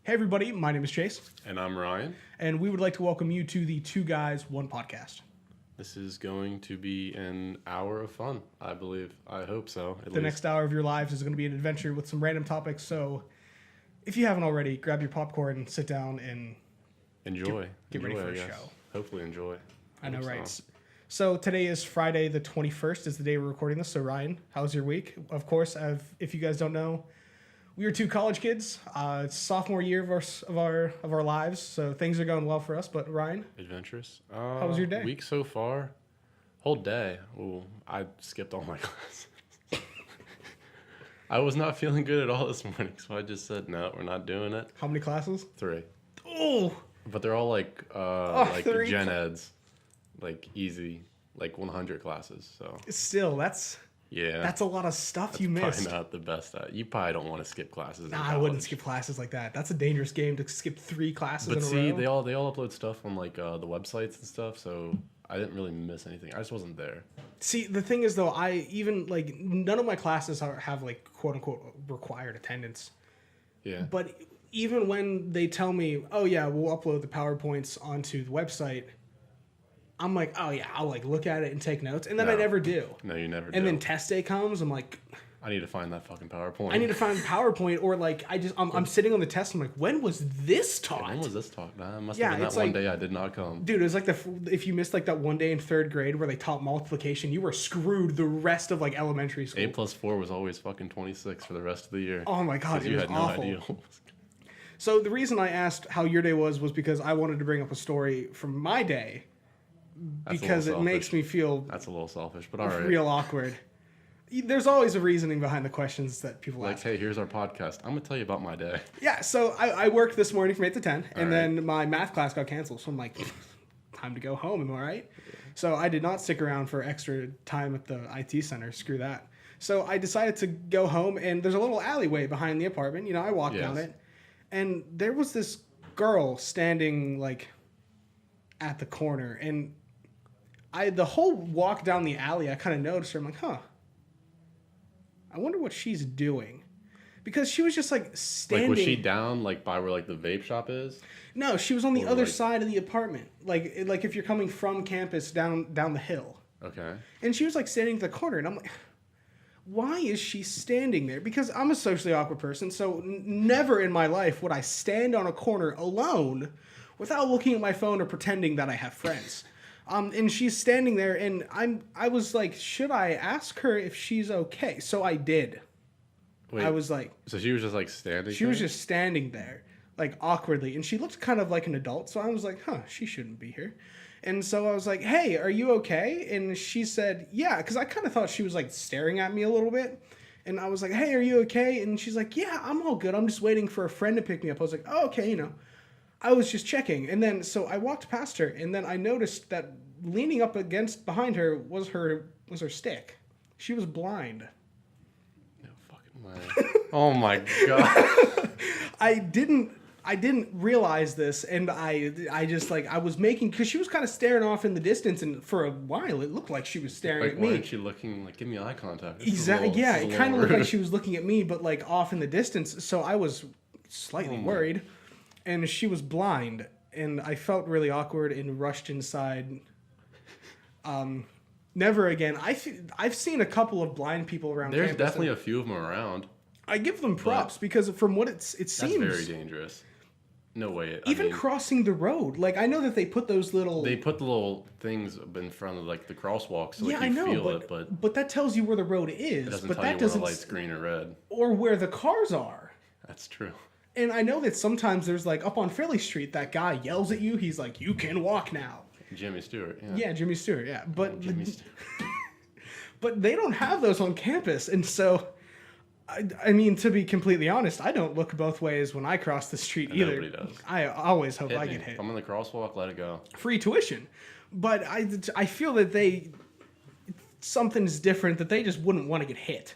Hey everybody, my name is Chase, And I'm Ryan. and we would like to welcome you to the Two Guys, One Podcast. This is going to be an hour of fun, I believe. I hope so. The next hour of your lives is going to be an adventure with some random topics, so if you haven't already, grab your popcorn, sit down, and enjoy. get ready for the show. Hopefully enjoy. I know, hope right? so. So today is Friday the 21st is the day we're recording this. So Ryan, how's your week? Of course, if you guys don't know, we are two college kids. It's sophomore year of our lives, so things are going well for us. But Ryan, Adventurous. how was your day? Week so far? Whole day. Ooh, I skipped all my classes. I was not feeling good at all this morning, so I just said, no, we're not doing it. How many classes? 3. Oh, But they're all like 3. gen eds. Like easy, like 100 classes. So still, that's a lot of stuff you missed. Probably not the best. You probably don't want to skip classes. in Nah, I college. wouldn't skip classes like that. That's a dangerous game to skip 3 classes But in a see, row. they all upload stuff on like the websites and stuff, so I didn't really miss anything. I just wasn't there. See, the thing is though, I even like none of my classes have like quote unquote required attendance. Yeah. But even when they tell me, "Oh yeah, we'll upload the PowerPoints onto the website," I'm like, "Oh yeah, I'll like look at it and take notes," and then I No. never do. No, you never. And do. then test day comes, I'm like, I need to find that fucking PowerPoint. I need to find PowerPoint, or like I'm sitting on the test. I'm like, when was this taught? When was this talk? Nah, it must Yeah, have been it's that one like- day I did not come. Dude, it was like if you missed like that one day in 3rd grade where they taught multiplication, you were screwed the rest of like elementary school. 8+4 was always fucking 26 for the rest of the year. Oh my god, 'Cause it you was had awful. no idea. what was- So the reason I asked how your day was because I wanted to bring up a story from my day That's a because it little makes selfish. me feel That's a little selfish, but all right. real awkward. There's always a reasoning behind the questions that people Like, ask. hey, here's our podcast. I'm gonna tell you about my day. Yeah, so I worked this morning from 8 to 10, and All right. then my math class got canceled. So I'm like, time to go home, am I right? So I did not stick around for extra time at the IT center. Screw that. So I decided to go home, and there's a little alleyway behind the apartment. You know, I walked down Yes. it, and there was this girl standing, like, at the corner. And the whole walk down the alley, I kind of noticed her. I'm like, huh. I wonder what she's doing. Because she was just, like, standing. Like, was she down like by where like the vape shop is? No, she was on the Or, other like- side of the apartment. Like if you're coming from campus down the hill. Okay. And she was like standing at the corner, and I'm like, why is she standing there? Because I'm a socially awkward person, so never in my life would I stand on a corner alone without looking at my phone or pretending that I have friends. And she's standing there, and I was like, should I ask her if she's okay? So I did. Wait. I was like, So she was just like standing. she was there? just standing there, like awkwardly, and she looked kind of like an adult. So I was like, huh, she shouldn't be here. And so I was like, hey, are you okay? And she said, yeah, because I kind of thought she was like staring at me a little bit. And I was like, hey, are you okay? And she's like, yeah, I'm all good. I'm just waiting for a friend to pick me up. I was like, oh, okay, you know. I was just checking. And then so I walked past her, and then I noticed that leaning up against behind her was her stick. She was blind. No fucking way. Oh my god. I didn't realize this, and I just like I was making, because she was kind of staring off in the distance, and for a while it looked like she was staring Like, at why me. aren't she looking like give me eye contact? This is a Exactly. little- Yeah, this is it a kind of little looked like rude. she was looking at me, but like off in the distance. So I was slightly Oh my. worried, and she was blind, and I felt really awkward and rushed inside. Never again. I've seen a couple of blind people around. There's campus, definitely and a few of them around. I give them props because from what it That's seems. very dangerous. No way. Even I mean, crossing the road, like I know that they put those little. they put the little things in front of like the crosswalk so Yeah, like, you I know, feel it, but but that tells you where the road is. it doesn't But tell that you where doesn't, the light's green or red. or where the cars are. That's true. And I know that sometimes there's like up on Philly Street, that guy yells at you. He's like, "You can walk now." Jimmy Stewart. Yeah. Yeah, Jimmy Stewart. Yeah, but Jimmy Stewart. but they don't have those on campus, and so. I mean, to be completely honest, I don't look both ways when I cross the street either. Nobody does. I always hope I Me. get hit. If I'm in the crosswalk, let it go. Free tuition, but I feel that something's different, that they just wouldn't want to get hit.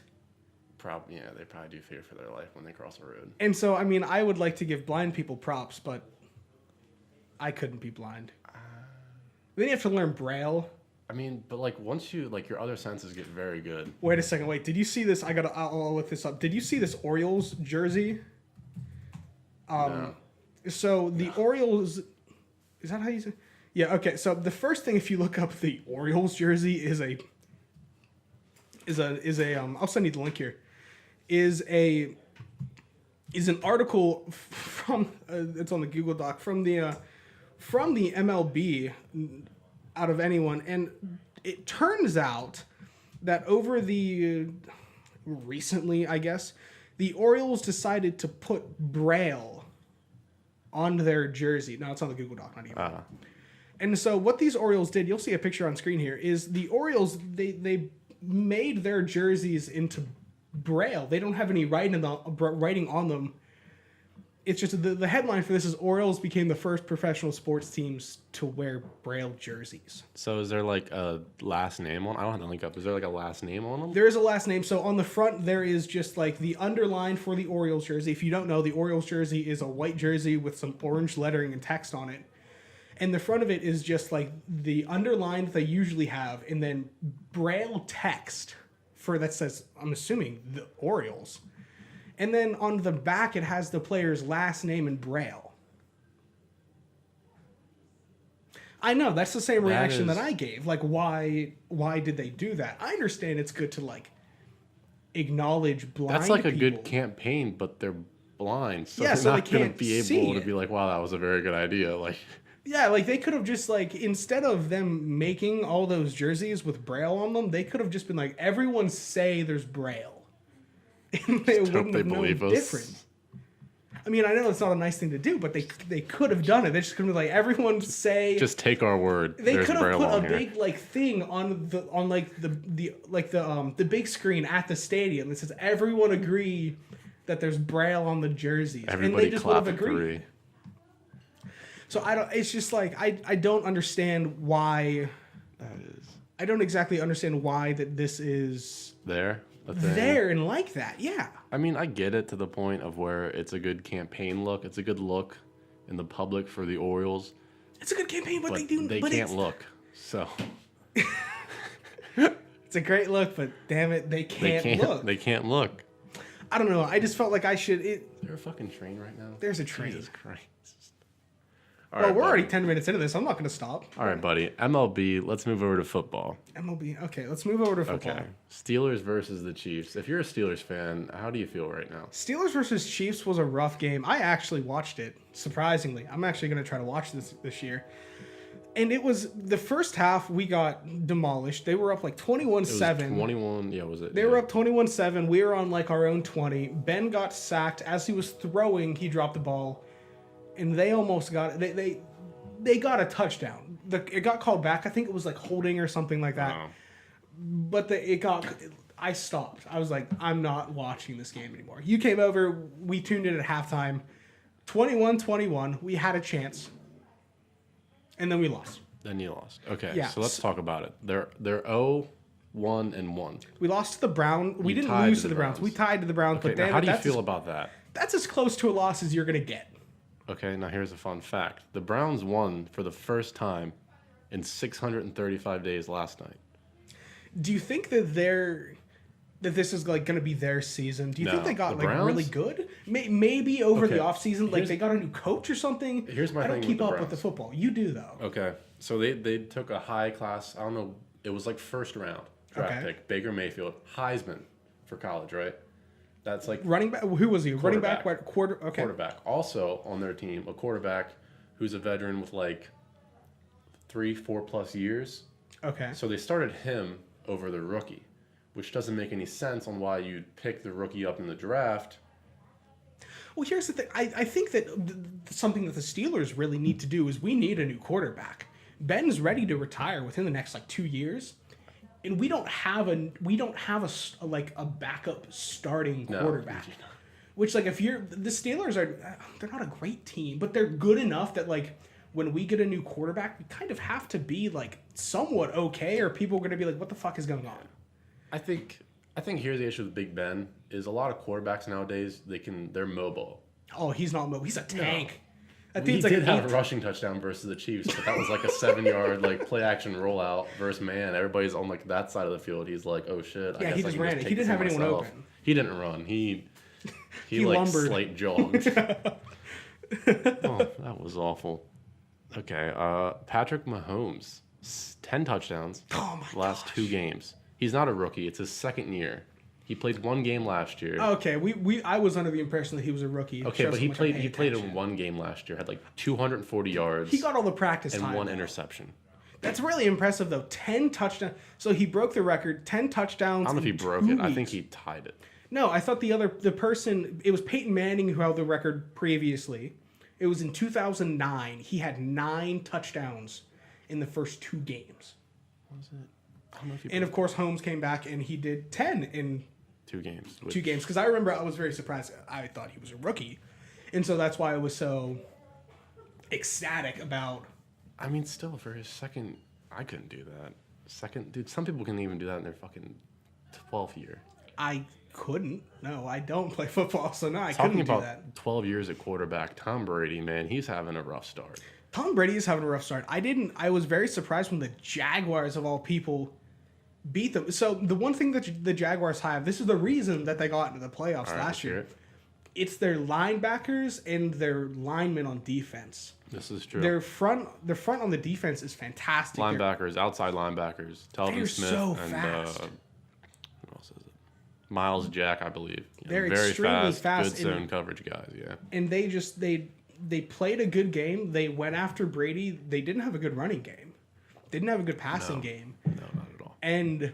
Probably, yeah, they probably do fear for their life when they cross the road. And so, I mean, I would like to give blind people props, but I couldn't be blind. Then you have to learn Braille. I mean, but like once you like your other senses get very good. Wait a second. Wait, did you see this? I'll look this up. Did you see this Orioles jersey? No. So the Orioles, is that how you say? Yeah. Okay. So the first thing, if you look up the Orioles jersey, is a I'll send you the link here. Is an article from it's on the Google Doc from the MLB out of anyone, and it turns out that over the recently, I guess, the Orioles decided to put Braille on their jersey. No, it's on the Google Doc, not even. And so what these Orioles did, you'll see a picture on screen here, is the Orioles, they made their jerseys into Braille. They don't have any writing on them. It's just the headline for this is Orioles became the first professional sports teams to wear Braille jerseys. So is there like a last name on? I don't have to link up. Is there like a last name on them? There is a last name. So on the front there is just like the underline for the Orioles jersey. If you don't know, the Orioles jersey is a white jersey with some orange lettering and text on it. And the front of it is just like the underline that they usually have, and then Braille text for that says, I'm assuming, the Orioles. And then on the back, it has the player's last name in Braille. I know, that's the same reaction that I gave. Like, why did they do that? I understand it's good to, like, acknowledge blind That's like a people. good campaign, but they're blind. So Yeah, they're so not they going can't to be see able to it. be like, wow, that was a very good idea. Like, Yeah, like, they could have just, like, instead of them making all those jerseys with Braille on them, they could have just been like, everyone say there's Braille. And they wouldn't have known different. I mean, I know it's not a nice thing to do, but they could have done it. They just could have been like, everyone say. Just take our word. They There's could have Braille put a on here. big like thing on the big screen at the stadium that says everyone agree that there's Braille on the jerseys, Everybody and they just would clap have at agreed. 3. So I don't. It's just like I don't understand why. That is I don't exactly understand why that this is there. A thing. there and like that. Yeah. I mean, I get it to the point of where it's a good campaign look. It's a good look in the public for the Orioles. It's a good campaign, but they can't look. So it's a great look, but damn it, they can't look. They can't look. I don't know. I just felt like I should. Is there a fucking train right now? There's a train. Jesus Christ. Well, we're buddy. already 10 minutes into this. I'm not going to stop. All right, buddy. MLB. Let's move over to football. MLB. Okay, let's move over to football. Okay. Steelers versus the Chiefs. If you're a Steelers fan, how do you feel right now? Steelers versus Chiefs was a rough game. I actually watched it, surprisingly. I'm actually going to try to watch this year. And it was the first half, we got demolished. They were up like 21-7. 21, yeah, was it? They were up 21-7. We were on like our own 20. Ben got sacked. As he was throwing, he dropped the ball. And they almost got it. They got a touchdown. It got called back. I think it was like holding or something like that. Wow. But I stopped. I was like, I'm not watching this game anymore. You came over. We tuned in at halftime. 21-21. We had a chance. And then we lost. Then you lost. Okay, Yeah. so let's talk about it. They're 0-1-1. We lost to the Browns. We didn't tied lose to to the the Browns. Browns. We tied to the Browns. Okay, But now damn how it, do you feel about that? that's as close to a loss as you're going to get. Okay, now here's a fun fact. The Browns won for the first time in 635 days last night. Do you think that this is like going to be their season? Do you think No. they got The like Browns? really good? Maybe over Okay. the offseason, like Here's- they got a new coach or something. Here's my I don't thing keep with the up with the Browns. football. You do though. Okay, so they took a high class, I don't know, it was like first round draft Okay. pick, Baker Mayfield, Heisman for college, right? That's like Running back. Who was he? Running back. Quarterback. Quarter. Okay. quarterback. Also on their team, a quarterback who's a veteran with like 3-4+ years. Okay. So they started him over the rookie, which doesn't make any sense on why you'd pick the rookie up in the draft. Well, here's the thing. I think that something that the Steelers really need to do is we need a new quarterback. Ben's ready to retire within the next like 2 years, and we don't have a backup starting quarterback. we do not. Which like if you're the Steelers they're not a great team, but they're good enough that like when we get a new quarterback, we kind of have to be like somewhat okay, or people are going to be like, what the fuck is going on? I think here's the issue with Big Ben is a lot of quarterbacks nowadays they're mobile. Oh, he's not mobile. He's a tank. That He dude's like did an have a 8 rushing touchdown versus the Chiefs, but that was like a 7-yard like play action rollout versus man. Everybody's on like that side of the field. He's like, oh shit. Yeah, I guess he I just can ran it. take He this didn't have in anyone myself. open. He didn't run. He like lumbered. slight jogged. Oh, that was awful. Okay, Patrick Mahomes, 10 touchdowns, Oh my last gosh. 2 games. He's not a rookie. It's his second year. He played 1 game last year. Okay, I was under the impression that he was a rookie. It Okay, shows but how he much I played. pay He played attention. in 1 game last year. Had like 240 yards. He got all the practice and time. 1 though. interception. That's really impressive, though. 10 touchdowns. So he broke the record. 10 touchdowns. I don't know if he in broke 2 it. I think weeks. he tied it. No, I thought the person, it was Peyton Manning who held the record previously. It was in 2009. He had 9 touchdowns in the first 2 games. What was it? I don't know if he. And of course, Holmes came back and he did 10 in 2 games. 2 games. Because I remember I was very surprised. I thought he was a rookie. And so that's why I was so ecstatic about. I mean, still for his second, I couldn't do that. Second, dude. Some people can even do that in their fucking 12th year. I couldn't. No, I don't play football, so no, I Talking couldn't do about that. 12 years at quarterback, Tom Brady, man, he's having a rough start. Tom Brady is having a rough start. I was very surprised when the Jaguars of all people beat them. So the one thing that the Jaguars have, this is the reason that they got into the playoffs All right, let's last hear year. it. It's their linebackers and their linemen on defense. This is true. Their front on the defense is fantastic. Linebackers, outside linebackers, Telvin They're Smith so and fast. who else is it? Miles Jack, I believe. You know, They're very extremely fast, fast good and- zone coverage guys. Yeah. And they played a good game. They went after Brady. They didn't have a good running game. Didn't have a good passing game. No, not at all. And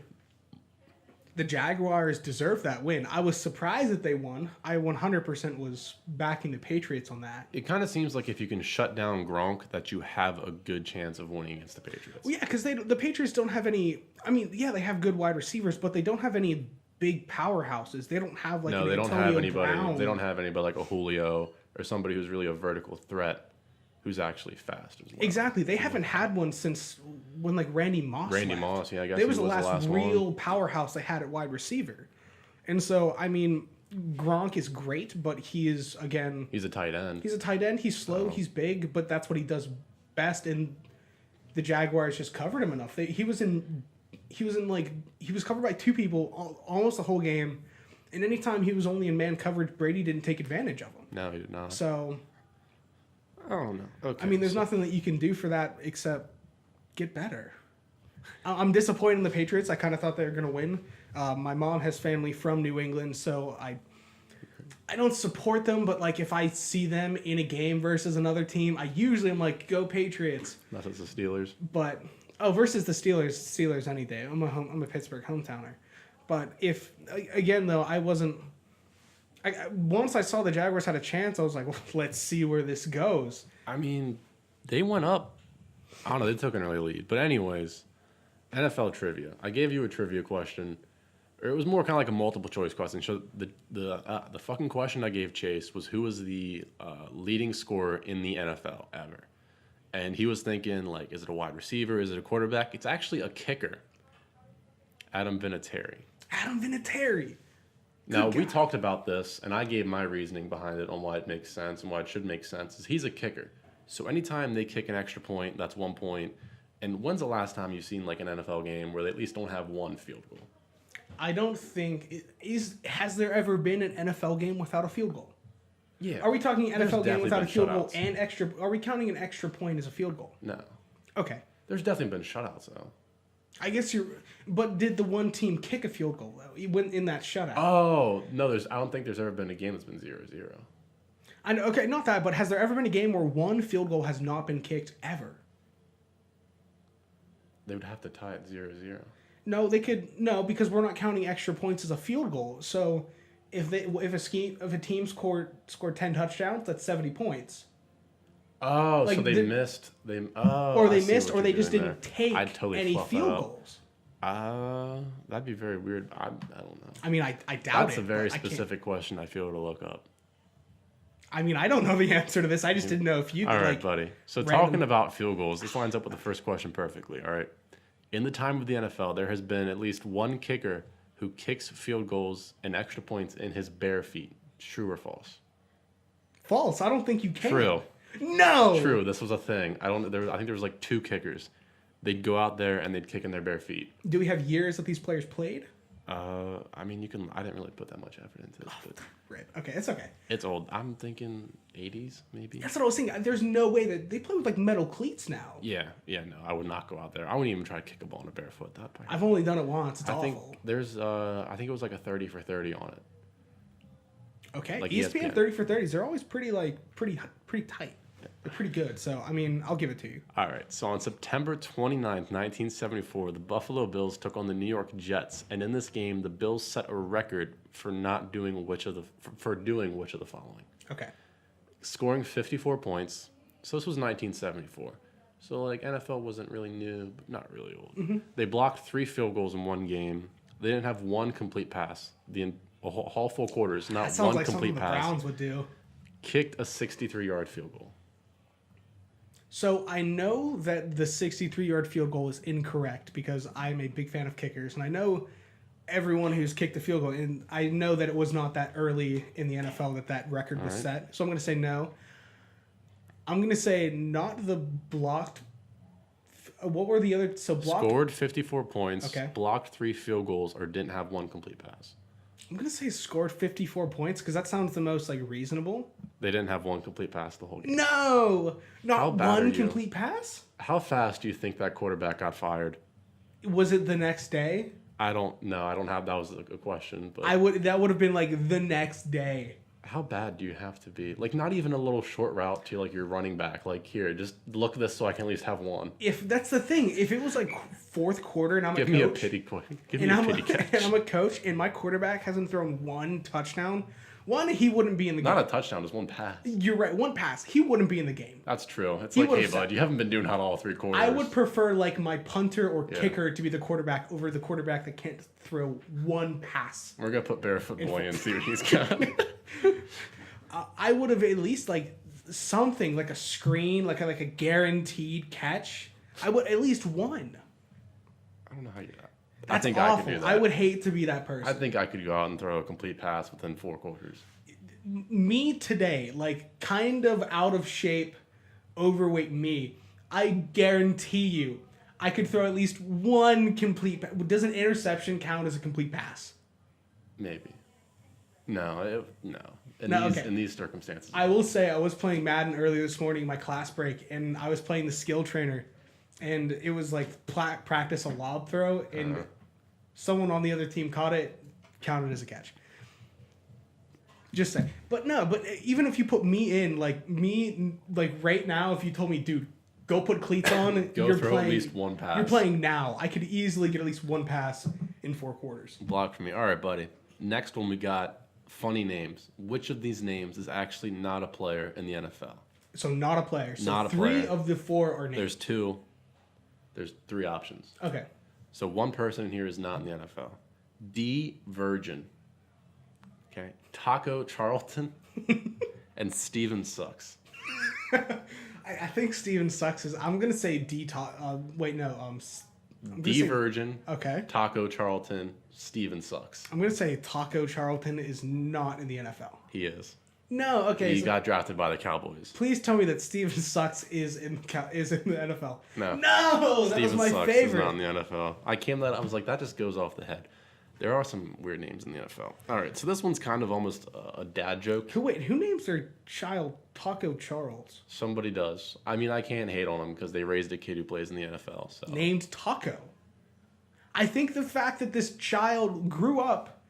the Jaguars deserved that win. I was surprised that they won. I 100% was backing the Patriots on that. It kind of seems like if you can shut down Gronk, that you have a good chance of winning against the Patriots. Well, yeah, because the Patriots don't have any. I mean, yeah, they have good wide receivers, but they don't have any big powerhouses. They don't have like No, an they don't Antonio have anybody. Brown. They don't have anybody like a Julio or somebody who's really a vertical threat, who's actually fast as well. Exactly. They haven't had one since when like Randy Moss. Randy left. Moss, yeah, I guess They he was the was last, the last real one. powerhouse they had at wide receiver. And so, I mean, Gronk is great, but he is, again, He's a tight end. he's a tight end. He's slow, he's big, but that's what he does best. And the Jaguars just covered him enough. He was covered by 2 people almost the whole game. And anytime he was only in man coverage, Brady didn't take advantage of him. No, he did not. So, Oh no. Okay. I mean, there's so- nothing that you can do for that except get better. I'm disappointed in the Patriots. I kind of thought they were going to win. My mom has family from New England, so I don't support them, but like if I see them in a game versus another team, I usually am like, go Patriots. Not as the Steelers. But versus the Steelers any day. I'm a Pittsburgh hometowner. But if again though, I wasn't. Once I saw the Jaguars had a chance, I was like, well, let's see where this goes. I mean, they went up. I don't know. They took an early lead. But anyways, NFL trivia. I gave you a trivia question. Or it was more kind of like a multiple choice question. So the fucking question I gave Chase was who was the leading scorer in the NFL ever, and he was thinking like, is it a wide receiver? Is it a quarterback? It's actually a kicker. Adam Vinatieri. Adam Vinatieri. Now, we God. talked about this, and I gave my reasoning behind it on why it makes sense and why it should make sense. Is he's a kicker. So anytime they kick an extra point, that's 1 point. And when's the last time you've seen like an NFL game where they at least don't have 1 field goal? I don't think has there ever been an NFL game without a field goal? Yeah. Are we talking There's NFL game definitely without a been field goal shutouts. and extra? Are we counting an extra point as a field goal? No. Okay, There's definitely been shutouts, though. I guess you're. But did the one team kick a field goal though? When in that shutout? Oh, no, I don't think there's ever been a game that's been 0-0. I know. Okay, not that. But has there ever been a game where one field goal has not been kicked ever? They would have to tie it 0-0. No, they could. No, because we're not counting extra points as a field goal. So if a team scored 10 touchdowns, that's 70 points. Oh, Like so they missed. Or I they see missed, what or they you're just doing didn't there. take I'd totally any fluff that field up. goals. That'd be very weird. I don't know. I mean, I doubt That's it. a very but I can't- specific question I feel to look up. I mean, I don't know the answer to this. I just didn't know if you All right, like. buddy. So random- talking about field goals, this lines up with the first question perfectly. All right. In the time of the NFL, there has been at least one kicker who kicks field goals and extra points in his bare feet. True or false? False. I don't think you can. True. No. True. This was a thing. I think there was like 2 kickers. They'd go out there and they'd kick in their bare feet. Do we have years that these players played? I mean, you can. I didn't really put that much effort into this, but Rip. Okay, it's okay. it's old. I'm thinking 80s, maybe. That's what I was thinking. There's no way that they play with like metal cleats now. Yeah, yeah. No, I would not go out there. I wouldn't even try to kick a ball in a barefoot. That part. I've only done it once. It's I awful. think there's. I think it was like a 30 for 30 on it. Okay, Like ESPN ESPN. 30 for 30s. They're always pretty tight. They're pretty good. So I mean, I'll give it to you. All right. So on September 29th, 1974, the Buffalo Bills took on the New York Jets, and in this game, the Bills set a record for not doing for doing which of the following: Okay. scoring 54 points. So this was 1974. So like NFL wasn't really new, but not really old. Mm-hmm. They blocked 3 field goals in one game. They didn't have one complete pass. A whole full quarters, not That sounds one like complete something the pass. Browns would do. Kicked a 63-yard field goal. So I know that the 63-yard field goal is incorrect because I'm a big fan of kickers, and I know everyone who's kicked the field goal, and I know that it was not that early in the NFL that record was set. So I'm going to say no. I'm going to say not the blocked. What were the other? So blocked. Scored 54 points. Okay. Blocked 3 field goals or didn't have one complete pass. I'm going to say scored 54 points because that sounds the most like reasonable. They didn't have one complete pass the whole game. No, How not bad are one you? complete pass. How fast do you think that quarterback got fired? Was it the next day? I don't know. I don't have that was a question, but That would have been like the next day. how bad do you have to be? Like not even a little short route to like your running back. Like here, just look at this so I can at least have one. If that's the thing, if it was like fourth quarter and I'm Give a me a coach, pity point. Give and me a I'm pity catch. and I'm a coach, and my quarterback hasn't thrown one touchdown, he wouldn't be in the game. Not a touchdown, just one pass. You're right, one pass, he wouldn't be in the game. That's true. It's He like, hey, would've bud, you haven't been doing that all 3 quarters. I would prefer like my punter or Yeah. kicker to be the quarterback over the quarterback that can't throw one pass. We're gonna put Barefoot Boy and see what he's got. I would have at least like something like a screen, like a guaranteed catch. I would at least one. I don't know how you. That's I think awful. I could do that. I would hate to be that person. I think I could go out and throw a complete pass within 4 quarters. Me today, like kind of out of shape, overweight me, I guarantee you, I could throw at least one complete. Does an interception count as a complete pass? Maybe. No. No, okay. In these circumstances. I will say I was playing Madden earlier this morning, my class break, and I was playing the skill trainer, and it was like practice a lob throw, and someone on the other team caught it, counted as a catch. Just saying. But no, but even if you put me in, like right now, if you told me, dude, go put cleats on, Go you're throw playing, at least one pass. You're playing now. I could easily get at least one pass in 4 quarters. Block for me. All right, buddy. Next one we got funny names. Which of these names is actually not a player in the NFL? So not a player. So Not a 3 player. of the 4 are named. There's 2. There's 3 options. Okay. So one person in here is not in the NFL. D. Virgin. Okay. Taco Charlton. And Steven Sucks. I think Steven sucks. I'm gonna say D. Wait, no. I'm gonna D. say- Virgin. Okay. Taco Charlton. Steven Sucks. I'm gonna say Taco Charlton is not in the NFL. He is. No. Okay. He so got drafted by the Cowboys. please tell me that Steven sucks is in the NFL. No. No, that Steven was my Sucks is favorite. not in the NFL. I was like, that just goes off the head. There are some weird names in the NFL. All right, so this one's kind of almost a dad joke. Who names their child Taco Charles? Somebody does. I mean, I can't hate on them because they raised a kid who plays in the NFL. So Named Taco. I think the fact that this child grew up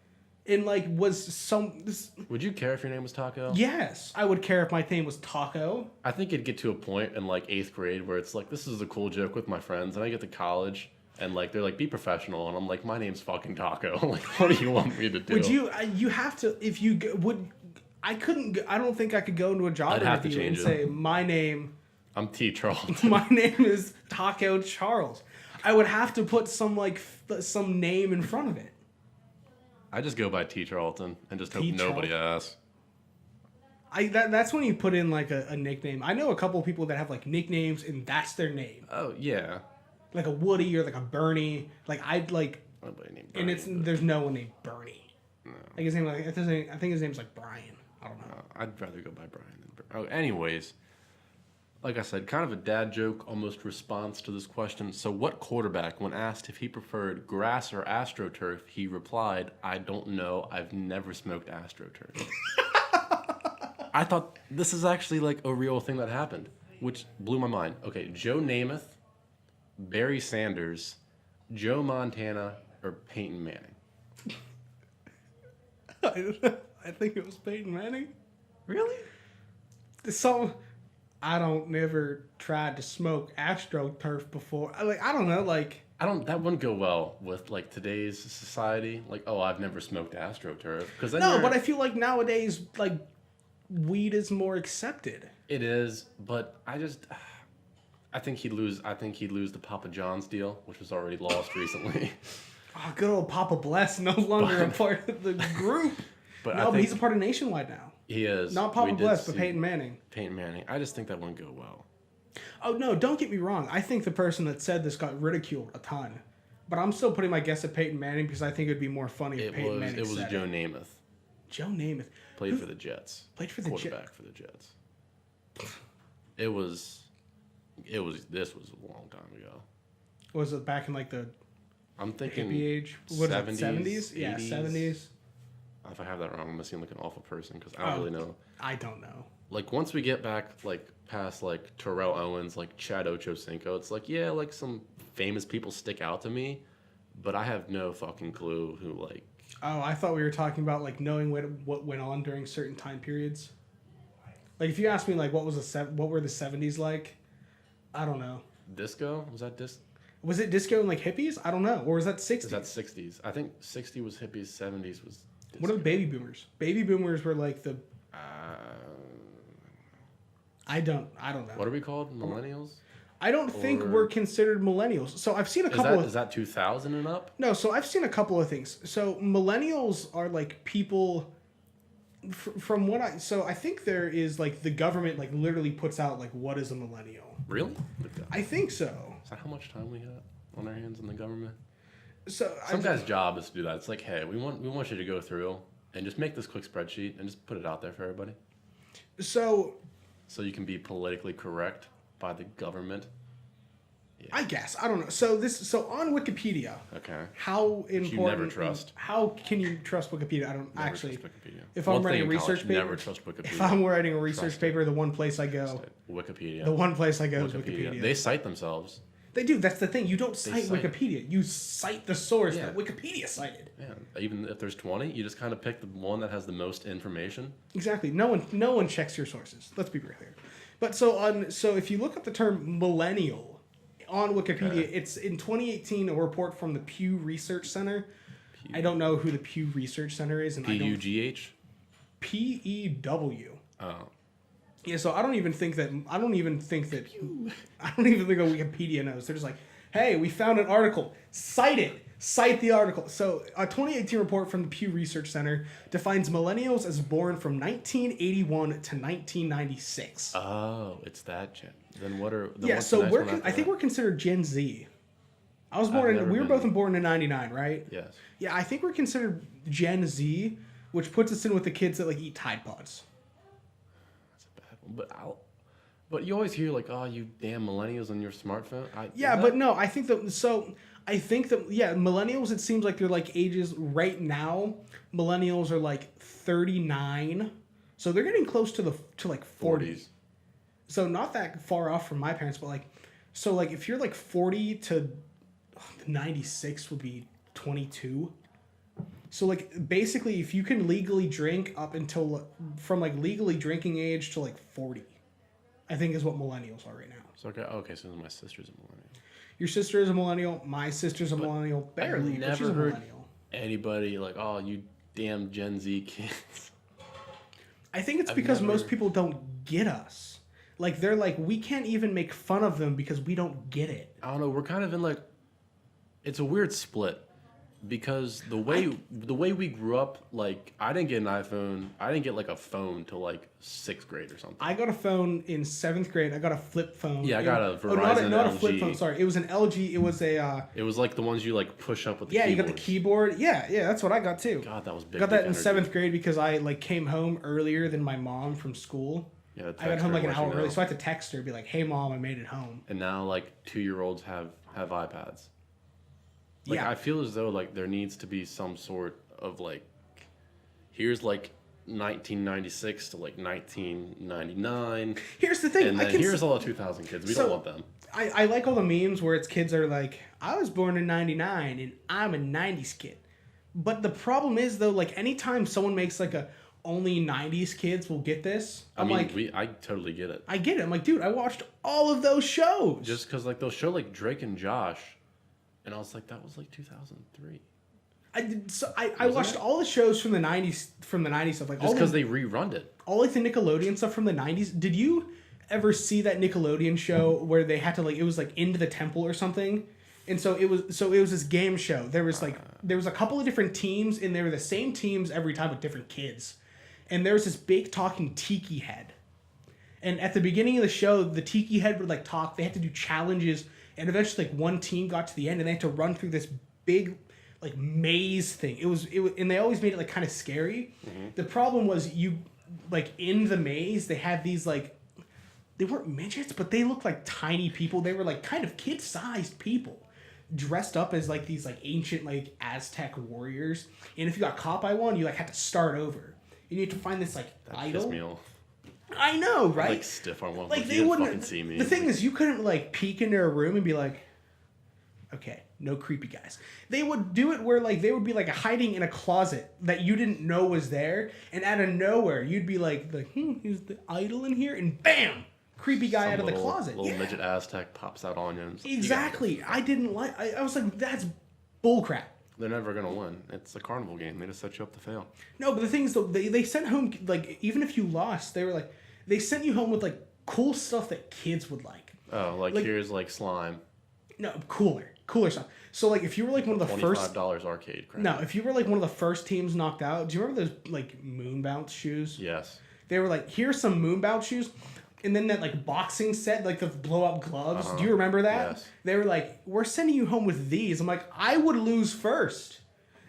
and would you care if your name was Taco? yes, I would care if my name was Taco. I think it'd get to a point in like 8th grade where it's like, this is a cool joke with my friends, and I get to college. And like they're like, be professional, and I'm like, my name's fucking Taco. Like, what do you want me to do? Would you? You have to. If you would, I couldn't. I don't think I could go into a job I'd have to interview and change say my name. I'm T. Charlton. My name is Taco Charles. I would have to put some some name in front of it. I just go by T. Charlton and just hope T. nobody asks. That's when you put in like a nickname. I know a couple of people that have like nicknames and that's their name, Oh yeah. like a Woody or like a Bernie. Like I'd like, Nobody named and Brian, there's no one named Bernie. No. Like his name, I think his name's like Brian. I don't know. I'd rather go by Brian than Oh, anyways. like I said, kind of a dad joke almost response to this question. So, what quarterback, when asked if he preferred grass or AstroTurf, he replied, "I don't know. I've never smoked AstroTurf." I thought this is actually like a real thing that happened, which blew my mind. Okay, Joe Namath, Barry Sanders, Joe Montana, or Peyton Manning. I think it was Peyton Manning. Really? So I don't never tried to smoke AstroTurf before. I don't know, like That wouldn't go well with like today's society. Like, oh, I've never smoked AstroTurf because no, but I feel like nowadays like weed is more accepted. it is. But I think he'd lose. I think he'd lose the Papa John's deal, which was already lost recently. Oh, good old Papa Bless, no longer a part of the group. But he's a part of Nationwide now. He is. Not Papa Bless, but Peyton Manning. Peyton Manning. I just think that wouldn't go well. Oh, no, don't get me wrong. I think the person that said this got ridiculed a ton. But I'm still putting my guess at Peyton Manning because I think it would be more funny if Peyton Manning said it. It was Joe Namath. Joe Namath. Played for the Jets. Played for the Jets. Quarterback for the Jets. This was a long time ago. Was it back in like the I'm thinking hippie age? What 70s, is it, 70s? Yeah, 70s. If I have that wrong, I'm gonna seem like an awful person because I don't really know. I don't know. Like once we get back like past like Terrell Owens, like Chad Ochocinco, it's like yeah, like some famous people stick out to me, but I have no fucking clue who like. Oh, I thought we were talking about like knowing what went on during certain time periods. Like if you asked me like what were the 70s like, I don't know. Disco? Was that disco? Was it disco and like hippies? I don't know. Or was that 60s? Is that 60s? I think 60 was hippies, 70s was disco. What are the baby boomers? Baby boomers were like the I don't know. What are we called? Millennials? I don't think we're considered millennials. So I've seen a couple Is that 2000 and up? No, so I've seen a couple of things. So millennials are like people from what I think there is like the government like literally puts out like what is a millennial. Really? I think so. Is that how much time we got on our hands in the government? So some guy's job is to do that. It's like, hey, we want you to go through and just make this quick spreadsheet and just put it out there for everybody. So you can be politically correct by the government. Yeah. I guess I don't know. So on Wikipedia. Okay. How important? You never trust. How can you trust Wikipedia? I don't never actually. Trust Wikipedia. If I'm writing a research paper, never trust Wikipedia. If I'm writing a research paper, the one place I go. Wikipedia. The one place I go is Wikipedia. They cite themselves. They do. That's the thing. You don't cite Wikipedia. You cite the source that Wikipedia cited. Yeah. Even if there's 20, you just kind of pick the one that has the most information. Exactly. No one checks your sources. Let's be real here. But so if you look up the term millennial on Wikipedia, it's in 2018 a report from the Pew Research Center. I don't know who the Pew Research Center is. PUGH? PEW. Oh. Yeah, so I don't even think that Wikipedia knows. They're just like, hey, we found an article. Cite it. Cite the article. So a 2018 report from the Pew Research Center defines millennials as born from 1981 to 1996. Oh, it's that gen. Then what are I think we're considered Gen Z. I was born we were both born in 99, right? Yes. Yeah, I think we're considered Gen Z, which puts us in with the kids that like eat Tide Pods. That's a bad one. But you always hear like, oh, you damn millennials on your smartphone. But no, I think that millennials, it seems like they're like ages right now. Millennials are like 39. So they're getting close to like 40. So not that far off from my parents, but like if you're like 40 to 96 would be 22. So like basically if you can legally drink up until from like legally drinking age to like 40, I think is what millennials are right now. So okay, so my sister's a millennial. Your sister is a millennial. My sister's a millennial. Barely, but she's a millennial. Anybody like, oh, you damn Gen Z kids. I think it's because most people don't get us. Like they're like, we can't even make fun of them because we don't get it. I don't know. We're kind of in like, it's a weird split. Because the way we grew up, like I didn't get an iPhone. I didn't get like a phone till like 6th grade or something. I got a phone in 7th grade. I got a flip phone. Yeah, I got a Verizon. Not LG. a flip phone. Sorry, it was an LG. It was a. It was like the ones you like push up with the keyboard. keyboards. You got the keyboard. Yeah, that's what I got too. God, that was big. Got that in 7th grade because I like came home earlier than my mom from school. Yeah, I got home like an hour early, know. so I had to text her, be like, "Hey, mom, I made it home." And now like 2-year-olds have iPads. Like Yeah. I feel as though like there needs to be some sort of like, here's like 1996 to like 1999, Here's the thing. and then here's all the 2000 kids. We don't want them. I like all the memes where it's kids are like, I was born in 99 and I'm a 90s kid. But the problem is, though, like, anytime someone makes, like, a only 90s kids will get this, I mean, I totally get it. I get it. I'm like, dude, I watched all of those shows. Just because, like, they'll show, like, Drake and Josh, and I was like, that was, like, 2003. I watched all the shows from the 90s stuff. Like, just because they rerun it. All, like, the Nickelodeon stuff from the 90s. Did you ever see that Nickelodeon show where they had to, like, it was, like, Into the Temple or something? And so it was this game show. There was a couple of different teams, and they were the same teams every time with different kids. And there was this big talking tiki head. And at the beginning of the show, the tiki head would like talk. They had to do challenges, and eventually like one team got to the end, and they had to run through this big like maze thing. It was and they always made it like kind of scary. Mm-hmm. The problem was you like in the maze, they had these like they weren't midgets, but they looked like tiny people. They were like kind of kid-sized people, dressed up as like these like ancient like Aztec warriors. And if you got caught by one, you like had to start over. You need to find this like idol. Pissed me off. I know, right? Like stiff on one. Like Like they you wouldn't fucking see me. The thing is, you couldn't like peek into a room and be like, okay, no creepy guys. They would do it where like they would be like hiding in a closet that you didn't know was there, and out of nowhere you'd be like, is the idol in here? And bam, creepy guy Some out of the little, closet. Little midget Aztec pops out on you. And Exactly. I didn't like. I was like, that's bullcrap. They're never gonna win. It's a carnival game. They just set you up to fail. No, but the thing is, though, they sent home like even if you lost, they were like they sent you home with like cool stuff that kids would like. Oh, like here's like slime. No, cooler stuff. So like if you were like one of the first $25 arcade crap. No, if you were like one of the first teams knocked out, do you remember those like moon bounce shoes? Yes. They were like, here's some moon bounce shoes. And then that like boxing set, like the blow up gloves. Uh-huh. Do you remember that? Yes. They were like, we're sending you home with these. I'm like, I would lose first.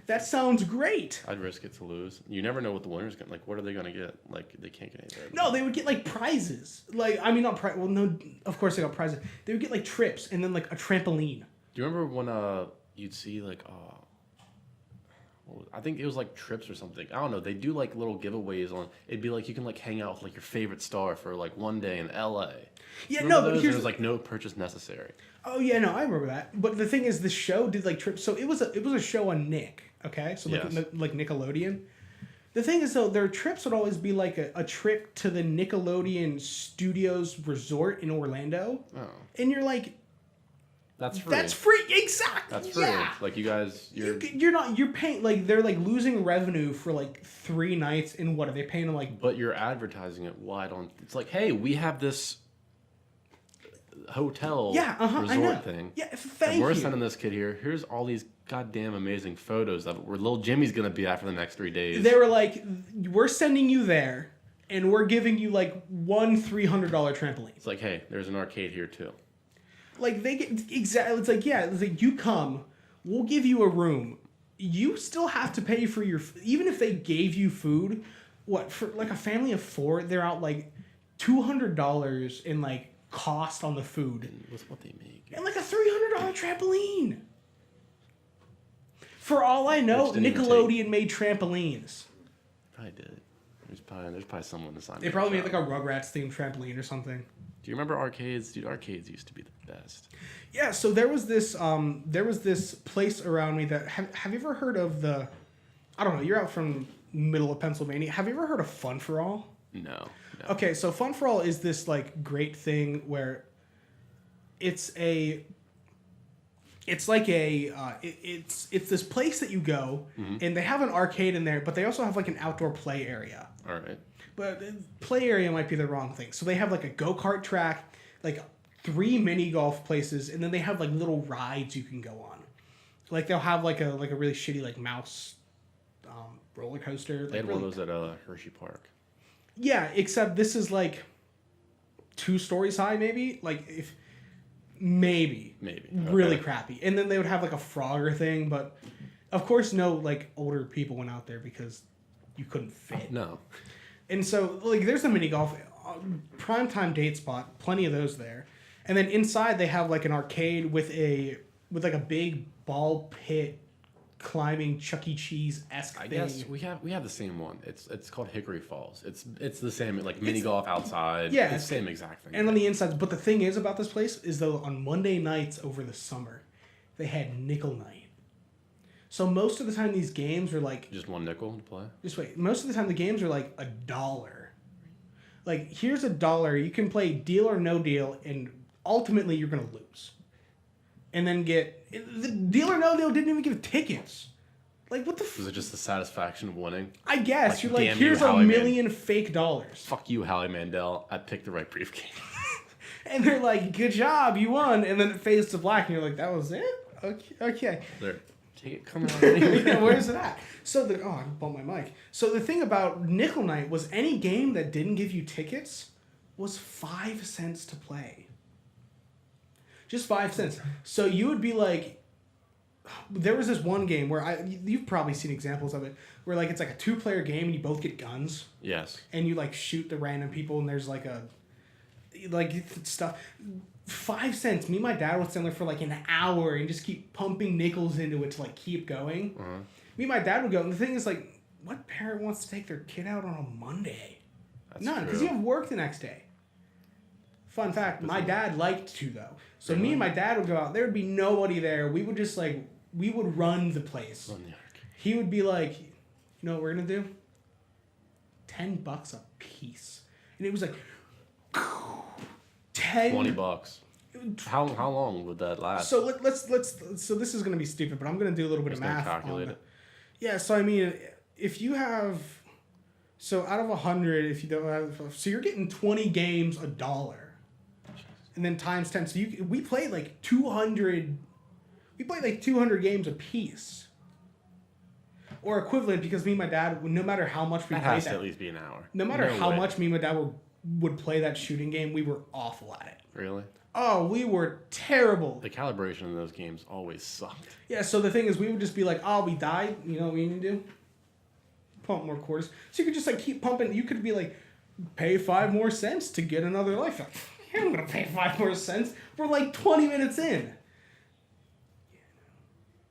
That sounds great. I'd risk it to lose. You never know what the winner's gonna like. What are they gonna get? Like they can't get anything. No, they would get like prizes. Like I mean, not well, no, of course they got prizes. They would get like trips and then like a trampoline. Do you remember when you'd see like I think it was like trips or something. I don't know. They do like little giveaways on. It'd be like you can like hang out with like your favorite star for like one day in LA. Yeah, remember no, those? but here's There's like no purchase necessary. Oh yeah, no, I remember that. But the thing is, the show did like trips. So it was a show on Nick. Okay, so like Yes. like Nickelodeon. The thing is though, their trips would always be like a trip to the Nickelodeon Studios resort in Orlando. Oh, And you're like, that's free. that's free, exactly. That's free. Yeah. Like you guys, You're paying like they're like losing revenue for like 3 nights, and what are they paying them like? But you're advertising it wide on. It's like, hey, we have this hotel I resort know. thing. Yeah, thank and we're you. sending this kid here. Here's all these goddamn amazing photos of where little Jimmy's gonna be at for the next 3 days. They were like, we're sending you there, and we're giving you like one $300 trampoline. It's like, hey, there's an arcade here too. Like they get exactly. It's like it's like you come, we'll give you a room. You still have to pay for your even if they gave you food. What for like a family of 4? They're out like $200 in like cost on the food. And what's what they make? And like a $300 trampoline. For all I know, Nickelodeon made trampolines. Probably did. There's probably someone to sign. They probably made like a Rugrats themed trampoline or something. Do you remember arcades? Dude, arcades used to be the best. Yeah, so there was this place around me that have you ever heard of the I don't know, you're out from middle of Pennsylvania. Have you ever heard of Fun for All? No. Okay, so Fun for All is this like great thing where it's this place that you go and they have an arcade in there, but they also have like an outdoor play area. All right. But play area might be the wrong thing. So they have like a go-kart track, like 3 mini golf places, and then they have like little rides you can go on. Like they'll have like a really shitty like mouse roller coaster. They had really, one of those at Hershey Park. Yeah, except this is like 2 stories high, maybe. Like if maybe really crappy. And then they would have like a Frogger thing, but of course no like older people went out there because you couldn't fit. No. And so, like, there's the mini golf. primetime date spot, plenty of those there. And then inside they have like an arcade with like a big ball pit climbing Chuck E. Cheese-esque I thing. guess we have the same one. It's called Hickory Falls. It's the same, like mini golf outside. Yeah, it's the same exact thing. And on the insides, but the thing is about this place is though on Monday nights over the summer, they had nickel night. So most of the time these games are like just one nickel to play. just wait. Most of the time the games are like $1. Like here's $1. You can play deal or no deal, and ultimately you're gonna lose. And then get the deal or no deal didn't even give tickets. Like what the? Was it just the satisfaction of winning? I guess Like, you're like damn you, here's a Howie million fake dollars, Fuck you, Howie Mandel. I picked the right briefcase. and they're like, "Good job, you won." And then it fades to black, and you're like, "That was it? Okay." There, take it coming out. Anyway. Yeah, where's it at? So I bumped my mic. So the thing about Nickel Night was any game that didn't give you tickets was 5 cents to play. Just 5 cents. So you would be like, there was this one game where you've probably seen examples of it, where like it's like a 2-player game and you both get guns. Yes. And you like shoot the random people and there's like stuff. 5 cents. Me and my dad would stand there for like an hour and just keep pumping nickels into it to like keep going. Uh-huh. Me and my dad would go, and the thing is like, what parent wants to take their kid out on a Monday? That's None, because true. you have work the next day. Fun fact, my dad liked to though. So me Really? and my dad would go out. There would be nobody there. We would just like, we would run the place. On the arc. He would be like, you know what we're gonna do? $10 a piece, and it was like 10. $20. How long would that last? So let's so this is gonna be stupid, but I'm gonna do a little bit Just of math. calculate on it. Yeah, so I mean, if you have, so out of 100, if you don't have, so you're getting 20 games $1, and then times 10. So we played like 200. We played like 200 games a piece, or equivalent, because me and my dad, no matter how much we that played has to that, at least be an hour. no matter No how way. much me and my dad would play that shooting game, we were awful at it. Really? Oh, we were terrible. The calibration in those games always sucked. Yeah, so the thing is, we would just be like, oh, we died. You know what we need to do? Pump more quarters. So you could just like keep pumping. You could be like, pay 5 more cents to get another life. Like, yeah, I'm going to pay 5 more cents. We're like 20 minutes in.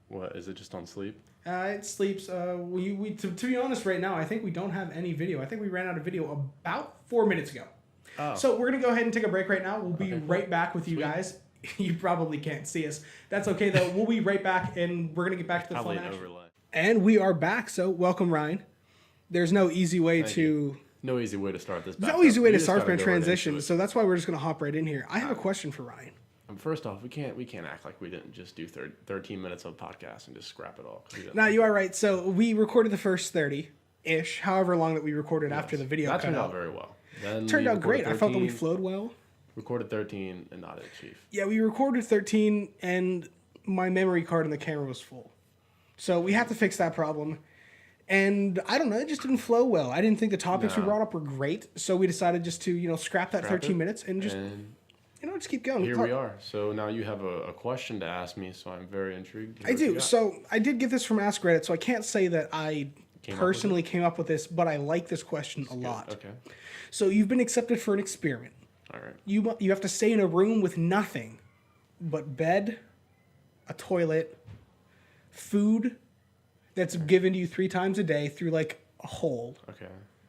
What, is it just on sleep? It sleeps. To be honest, right now, I think we don't have any video. I think we ran out of video about 4 minutes ago. Oh. So we're going to go ahead and take a break right now. We'll be Okay. right back with you Sweet. guys. You probably can't see us. That's okay, though. We'll be right back, and we're going to get back to the Probably fun an action. overlay. And we are back, so welcome, Ryan. There's no easy way Thank to... you. No easy way to start this. There's back no easy up. way You to just start gotta from a go right into transition, it. so that's why we're just going to hop right in here. I have a question for Ryan. First off, we can't act like we didn't just do 13 minutes of podcast and just scrap it all. 'Cause we didn't. Now, you are right. So we recorded the first 30-ish, however long that we recorded after the video That cut turned out out. very well. Then Turned we out great. recorded I felt that we 13, flowed well. Recorded 13 and not it, Chief. Yeah, we recorded 13, and my memory card in the camera was full. So we have to fix that problem. And I don't know, it just didn't flow well. I didn't think the topics we No. brought up were great, so we decided just to, scrap that Scrap 13 it, minutes and just, And just keep going. here we are. So now you have a question to ask me, so I'm very intrigued. to hear I what you do. got. So I did get this from Ask Reddit, so I can't say that I Came up with personally came up with this, but I like this question a lot. Okay. So you've been accepted for an experiment. All right. You have to stay in a room with nothing but bed, a toilet, food that's given to you 3 times a day through like a hole. Okay.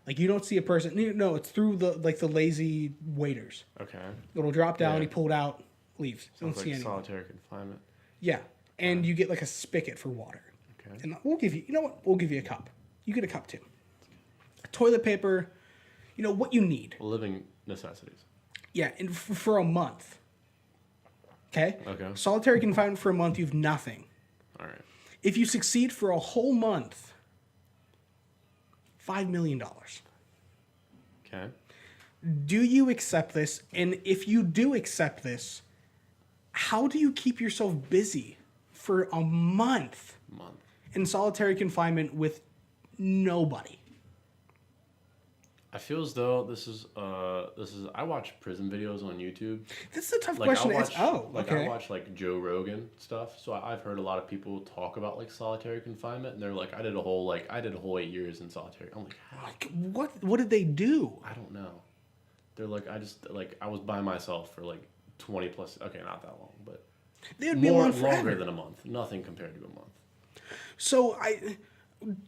Like you don't see a person. No, it's through the lazy waiters. Okay. It'll drop down, Yeah. you pull it out, leaves. Don't Sounds see like anyone. solitary confinement. Yeah, and you get like a spigot for water. Okay. And we'll give you. You know what? We'll give you a cup. You get a cup too. Toilet paper. What you need. Living necessities. Yeah, and for a month. Okay? Okay. Solitary confinement for a month, you have nothing. All right. If you succeed for a whole month, $5 million. Okay. Do you accept this? And if you do accept this, how do you keep yourself busy for a month in solitary confinement with nobody? I feel as though this is I watch prison videos on YouTube. That's a tough Like question I'll to watch, ask. I watch like Joe Rogan stuff. So I've heard a lot of people talk about like solitary confinement, and they're like, I did a whole 8 years in solitary. I'm like, how? What did they do? I don't know. They're like I was by myself for like 20 plus. Okay, not that long, but They would be alone longer forever. than a month. Nothing compared to a month. So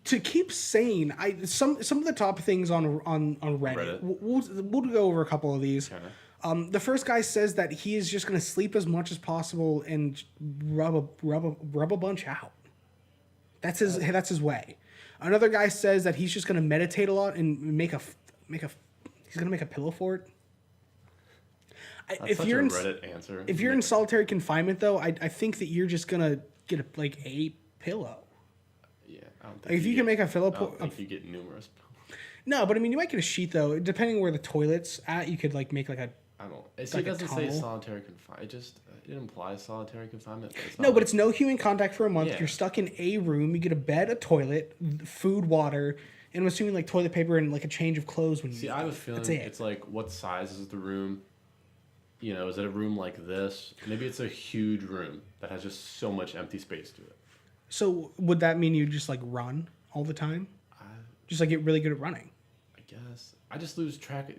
to keep sane, some of the top things on Reddit. Reddit. We'll go over a couple of these. Okay. The first guy says that he is just going to sleep as much as possible and rub a bunch out. That's his way. Another guy says that he's just going to meditate a lot and he's going to make a pillow fort. That's such a Reddit answer. If you're in solitary confinement, though, I think that you're just gonna get a pillow. Yeah, I don't think Like, if you can make a pillow, I don't think you get numerous. no, but I mean, you might get a sheet though. Depending where the toilet's at, you could like make like a. I don't. It Like a doesn't say tunnel? solitary confinement. It implies solitary confinement. But it's No, not but it's no human contact for a month. Yeah. You're stuck in a room. You get a bed, a toilet, food, water, and I'm assuming like toilet paper and like a change of clothes when you. See, I have a feeling That's it. it's like, what size is the room? You know, is it a room like this? Maybe it's a huge room that has just so much empty space to it. So would that mean you just like run all the time? Just like get really good at running. I guess I just lose track.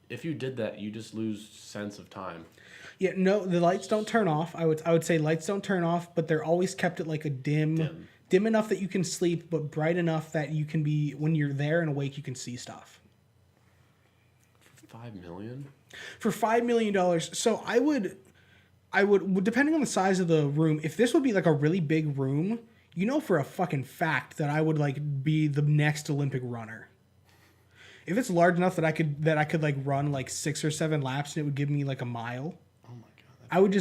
If you did that, you just lose sense of time. Yeah, no, the lights don't turn off. I would say lights don't turn off, but they're always kept at like a dim enough that you can sleep, but bright enough that you can be when you're there and awake, you can see stuff. For $5 million. For $5 million, so I would, depending on the size of the room, if this would be like a really big room, you know for a fucking fact that I would like be the next Olympic runner. If it's large enough that I could like run like 6 or 7 laps and it would give me like a mile. Oh my god. I would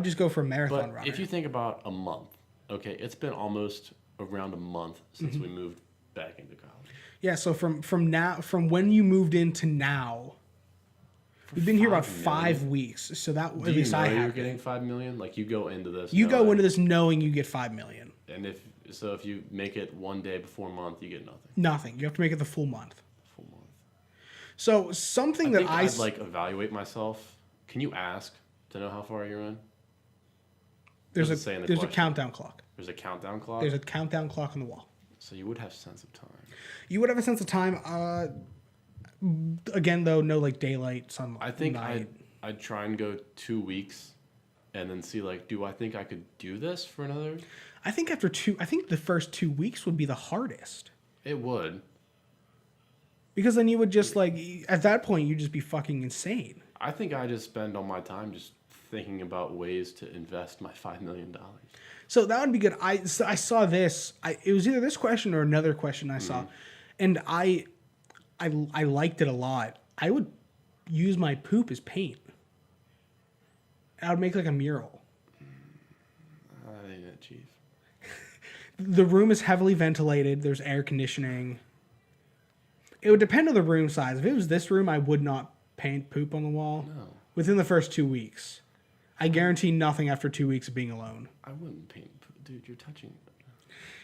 just go for a marathon But runner. if you think about a month, okay, it's been almost around a month since we moved back into college. Yeah, so from when you moved in to now, we've been here about 5 weeks. So that Do at you least know I you're have. getting $5 million? Like you go into this. You go knowing- into this knowing you get $5 million. And if you make it one day before a month, you get nothing. Nothing. You have to make it the full month. Full month. So something I that think I I'd like evaluate myself. Can you ask to know how far you're in? there's doesn't say in the a question. countdown clock. There's a countdown clock. There's a countdown clock on the wall. So you would have sense of time. You would have a sense of time. Again, though, no like daylight, sunlight. I think night. I'd try and go 2 weeks, and then see like, do I think I could do this for another? I think the first 2 weeks would be the hardest. It would. Because then you would just like at that point you'd just be fucking insane. I think I just spend all my time just thinking about ways to invest my $5 million. So that would be good. I saw this. It was either this question or another question I saw, and I liked it a lot. I would use my poop as paint. I would make like a mural. I think that, Chief. The room is heavily ventilated. There's air conditioning. It would depend on the room size. If it was this room, I would not paint poop on the wall. No. Within the first 2 weeks. I guarantee nothing after 2 weeks of being alone. I wouldn't paint. Dude, you're touching.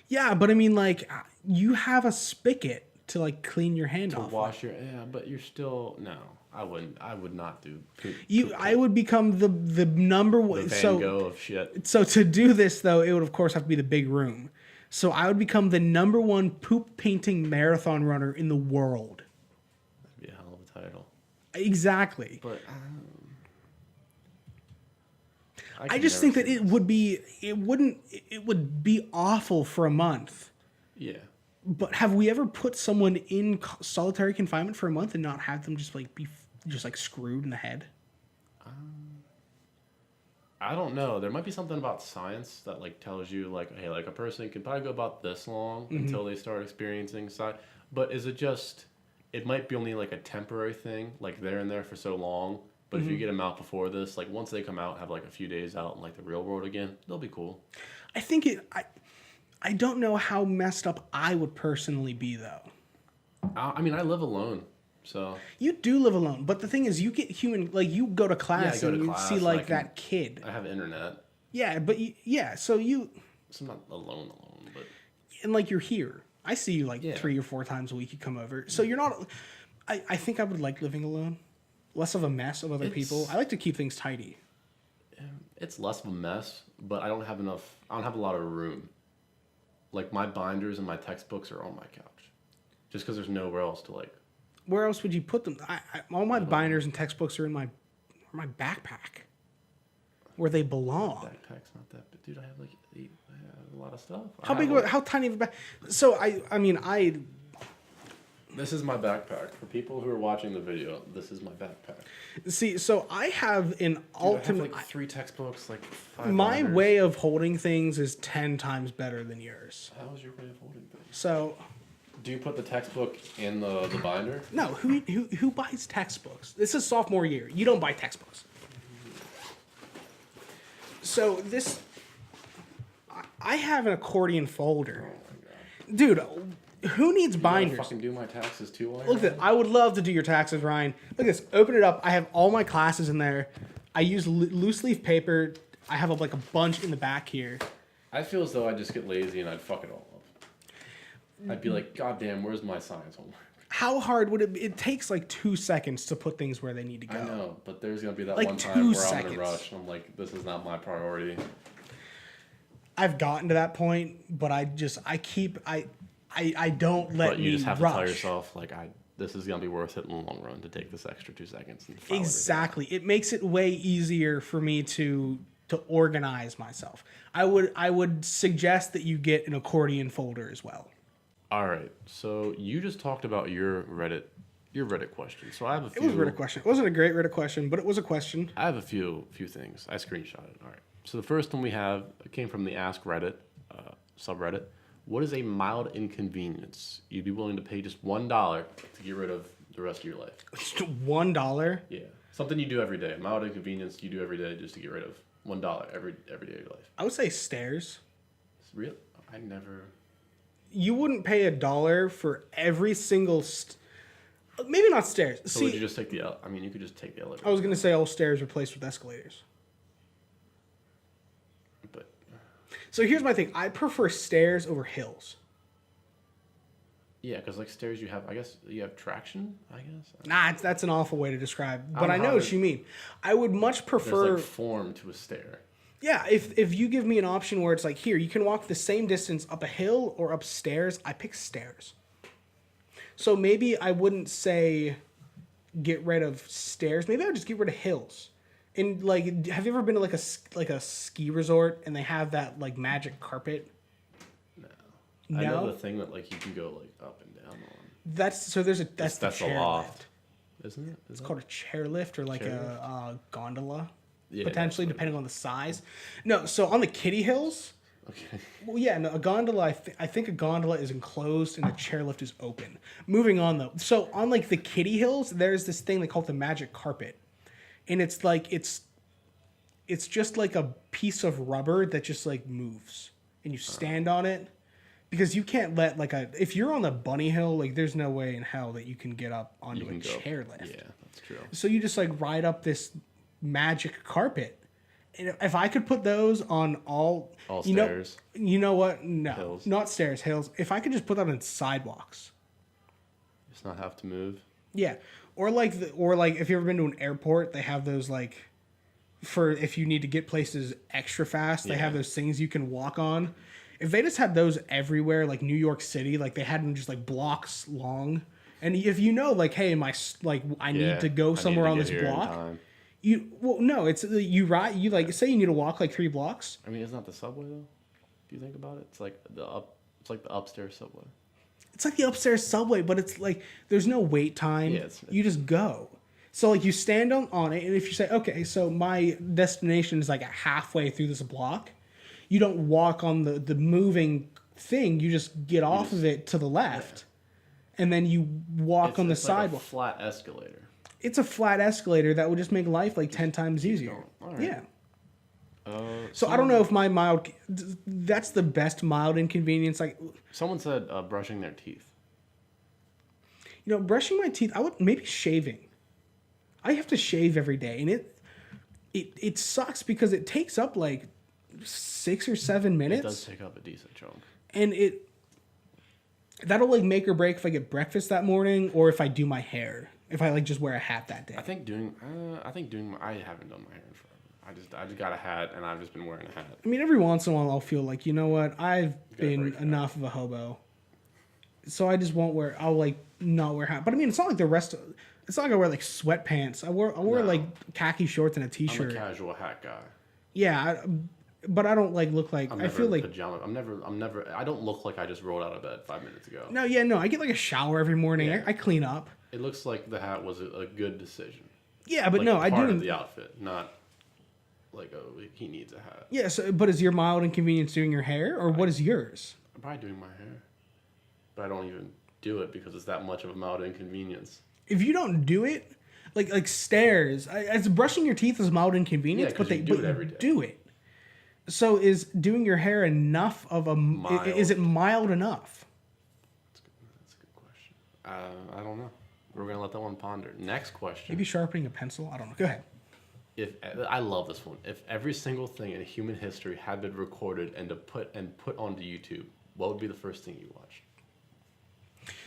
Yeah, but I mean, like, you have a spigot to like clean your hand To off. wash your but you're still no. I wouldn't. I would not do. Poop, I would become the number one. the Van Gogh of shit. So to do this though, it would of course have to be the big room. So I would become the number one poop painting marathon runner in the world. That'd be a hell of a title. Exactly. But I just think that it would be awful for a month. Yeah. But have we ever put someone in solitary confinement for a month and not have them just like be just like screwed in the head? I don't know. There might be something about science that like tells you like, hey, like a person can probably go about this long until they start experiencing But is it just? It might be only like a temporary thing, like they're in there for so long. But if you get them out before this, like once they come out, have like a few days out in like the real world again, they'll be cool. I think I don't know how messed up I would personally be though. I mean, I live alone, so You do live alone, but the thing is, you get human. Like you go to class go to and you class see and like I can- that kid. I have internet, Yeah, but so you so I'm not alone, but and like you're here. I see you like Yeah. 3 or 4 times a week. You come over, so you're not. I think I would like living alone, less of a mess of other people. I like to keep things tidy. it's less of a mess. But I don't have enough. I don't have a lot of room. Like my binders and my textbooks are on my couch, just because there's nowhere else to like. Where else would you put them? All my binders and textbooks are in my backpack, where they belong. Backpack's not that big. Dude, I have like I have a lot of stuff. How big? How tiny of a bag? So I. This is my backpack. For people who are watching the video, this is my backpack. See, so I have an ultimate. I have like 3 textbooks, like 5 My binders. way of holding things is 10 times better than yours. How is your way of holding things? So. Do you put the textbook in the binder? No, who buys textbooks? This is sophomore year. You don't buy textbooks. So this, I have an accordion folder, Oh my god. dude. Who needs You gotta binders? fucking do my taxes too. While Look at this. I would love to do your taxes, Ryan. Look at this. Open it up. I have all my classes in there. I use loose leaf paper. I have like a bunch in the back here. I feel as though I'd just get lazy and I'd fuck it all up. I'd be like, God damn, where's my science homework? How hard would it be? It takes like 2 seconds to put things where they need to go. I know, but there's gonna be that Like one 2 time where I'm seconds. in a rush and I'm like, this is not my priority. I've gotten to that point, but I don't let But me you just have rush. to tell yourself, like, this is gonna be worth it in the long run to take this extra 2 seconds. And file Exactly. It makes it way easier for me to organize myself. I would suggest that you get an accordion folder as well. All right, so you just talked about your Reddit question. So I have a few. It was a Reddit question. It wasn't a great Reddit question, but it was a question. I have a few things. I screenshotted. All right. So the first one we have came from the Ask Reddit subreddit. What is a mild inconvenience you'd be willing to pay just $1 to get rid of the rest of your life? Just $1. Yeah, something you do every day. A mild inconvenience you do every day just to get rid of $1 every day of your life. I would say stairs. It's real. I never. You wouldn't pay $1 for every single. Maybe not stairs. So would you just take the? I mean, you could just take the elevator. I was gonna say all stairs replaced with escalators. But So here's my thing. I prefer stairs over hills. yeah, because like stairs, I guess you have traction. I guess. Nah, that's an awful way to describe. But don't I know know how what to- you mean. I would much prefer. There's like form to a stair. Yeah, if you give me an option where it's like, here, you can walk the same distance up a hill or upstairs, I pick stairs. So maybe I wouldn't say get rid of stairs. Maybe I would just get rid of hills. And like, have you ever been to like a ski resort and they have that like magic carpet? I know No? the thing that like you can go like up and down on. That's the That's a chair loft, lift. isn't it? It's called a chairlift or like Chair a gondola, Yeah, potentially that's what it depending on the size. No, so on the kiddie hills. Okay. Well, yeah, no, a gondola. I think a gondola is enclosed and a chairlift is open. Moving on though, so on like the kiddie hills, there's this thing they call the magic carpet, and it's like it's just like a piece of rubber that just like moves, and you stand on it, because you can't let if you're on the bunny hill, like there's no way in hell that you can get up onto a chairlift. Yeah, that's true. So you just like ride up this magic carpet. And if I could put those on all stairs. You know what? No, Hills. not stairs, hills. If I could just put that on sidewalks. Just not have to move. Yeah, or like if you've ever been to an airport, they have those like for if you need to get places extra fast, they have Yeah. those things you can walk on. If they just had those everywhere, like New York City, like they had them just like blocks long, and if you know, like, hey, I need to go somewhere on this block. It's you ride. You like say you need to walk like 3 blocks. I mean, isn't that the subway though? Do you think about it? It's like It's like the upstairs subway. It's like the upstairs subway, but it's like there's no wait time. Yeah, you just go. So like you stand on it, and if you say, okay, so my destination is like halfway through this block, you don't walk on the moving thing. You just get off of it to the left, and then you walk on the It's like sidewalk. a flat escalator. It's a flat escalator that would just make life like 10 times easier. All right. Yeah. So I don't know if my mild. That's the best mild inconvenience. Like, Someone said brushing their teeth. brushing my teeth. I would maybe shaving. I have to shave every day, and it sucks because it takes up like 6 or 7 minutes. It does take up a decent chunk. And that'll like make or break if I get breakfast that morning or if I do my hair. If I like just wear a hat that day. I haven't done my hair in forever. I just got a hat and I've just been wearing a hat. I mean, every once in a while I'll feel like, you know what? I've been break it enough of a hobo. So I just won't wear. I'll like not wear hat. But I mean, it's not like the rest. It's not like I wear like sweatpants. I wear No. like khaki shorts and a I'm t-shirt. a casual hat guy. Yeah, but I don't like look like. I'm I never feel in like pajama. I'm never. I don't look like I just rolled out of bed 5 minutes ago. no, yeah, no. I get like a shower every morning. Yeah. I clean up. It looks like the hat was a good decision. Yeah, but Like, no, I part do. of the outfit, not like, oh, he needs a hat. Yeah, so, but is your mild inconvenience doing your hair, or what is yours? I'm probably doing my hair, but I don't even do it because it's that much of a mild inconvenience. If you don't do it, like stairs, as brushing your teeth is mild inconvenience, Yeah, but 'cause you do but it every day. do it. So is doing your hair enough of a? Mild. Is it mild enough? That's a good question. I don't know. We're gonna let that one ponder. Next question. Maybe sharpening a pencil. I don't know. Go ahead. If I love this one. If every single thing in human history had been recorded and put onto YouTube, what would be the first thing you watched?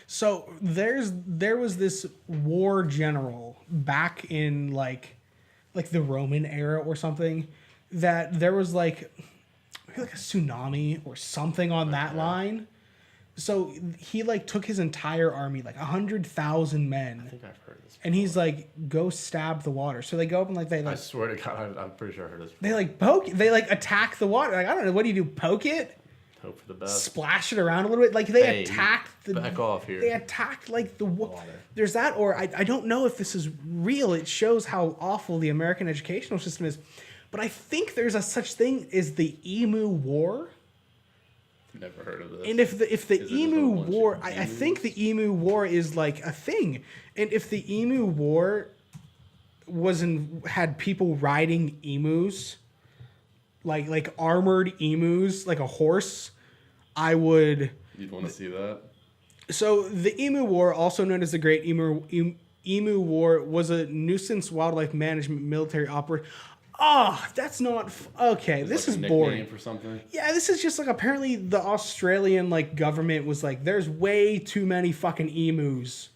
So there was this war general back in like the Roman era or something that there was like maybe like a tsunami or something on that line. So he like took his entire army, like 100,000 I men, think I've heard this. and he's like, go stab the water. So they go up and like they I like swear to God, I'm pretty sure I heard this. they like poke, they like attack the water. Like I don't know, what do you do? Poke it? Hope for the best. Splash it around a little bit. Like they Hey, attacked the. back off here. They attacked like the Water. There's that, or I don't know if this is real. It shows how awful the American educational system is, but I think there's a such thing as the Emu War. Never heard of this. And if the Is it just a Emu bunch of War, I think the Emu War is like a thing, and if the Emu War had people riding emus, like armored emus, like a horse, I would. You'd want to see that? So the Emu War, also known as the Great Emu War, was a nuisance wildlife management military operation. Oh, that's not okay. This Like is a boring. nickname for something. Yeah, this is just like apparently the Australian like government was like, there's way too many fucking emus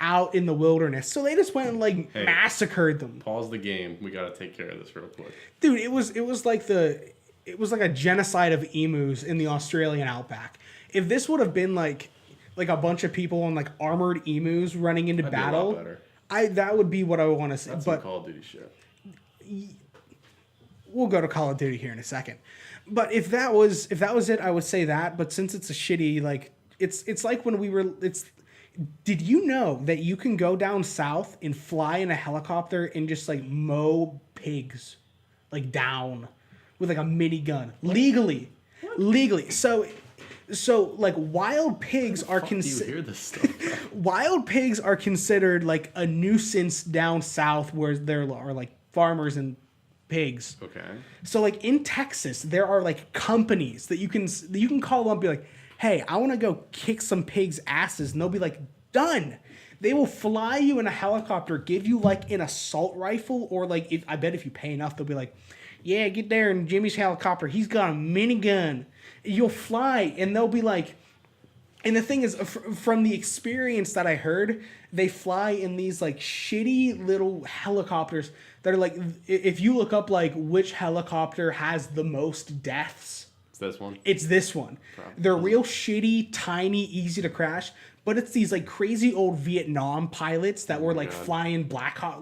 out in the wilderness, so they just went and like Hey. massacred them. Pause the game. We gotta take care of this real quick. Dude, it was like a genocide of emus in the Australian outback. If this would have been like a bunch of people on like armored emus running into That'd be a lot battle, better. that would be what I would want to see. That's But some Call of Duty shit. we'll go to Call of Duty here in a second. But if that was it, I would say that. But since it's a shitty like it's like when we were did you know that you can go down south and fly in a helicopter and just like mow pigs like down with like a minigun legally? Legally. So like wild pigs are Fuck do you considered hear this stuff? wild pigs are considered like a nuisance down south where there are like farmers and pigs. Okay. So like in Texas, there are like companies that you can call up and be like, hey, I want to go kick some pigs' asses, and they'll be like, done. They will fly you in a helicopter, give you like an assault rifle, or like I bet if you pay enough, they'll be like, yeah, get there in Jimmy's helicopter. He's got a minigun. You'll fly, and they'll be like. And the thing is, from the experience that I heard, they fly in these like shitty little helicopters that are like, if you look up like which helicopter has the most deaths, It's this one. it's this one. Probably. They're real shitty, tiny, easy to crash, but it's these like crazy old Vietnam pilots that were like God. flying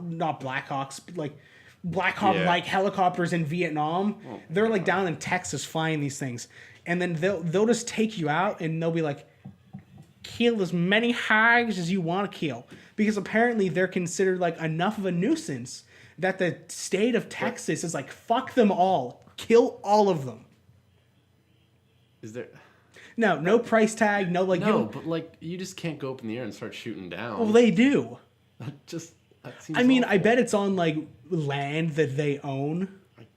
not Blackhawks, but like Black Hawk like Yeah. helicopters in Vietnam. They're like down in Texas flying these things, and then they'll just take you out, and they'll be like, kill as many hogs as you want to kill, because apparently they're considered like enough of a nuisance that the state of Texas is like, fuck them all, kill all of them. Is there? No price tag, no like. No, but like you just can't go up in the air and start shooting down. Well, they do. That seems I mean, I awful. bet it's on like land that they own. Like,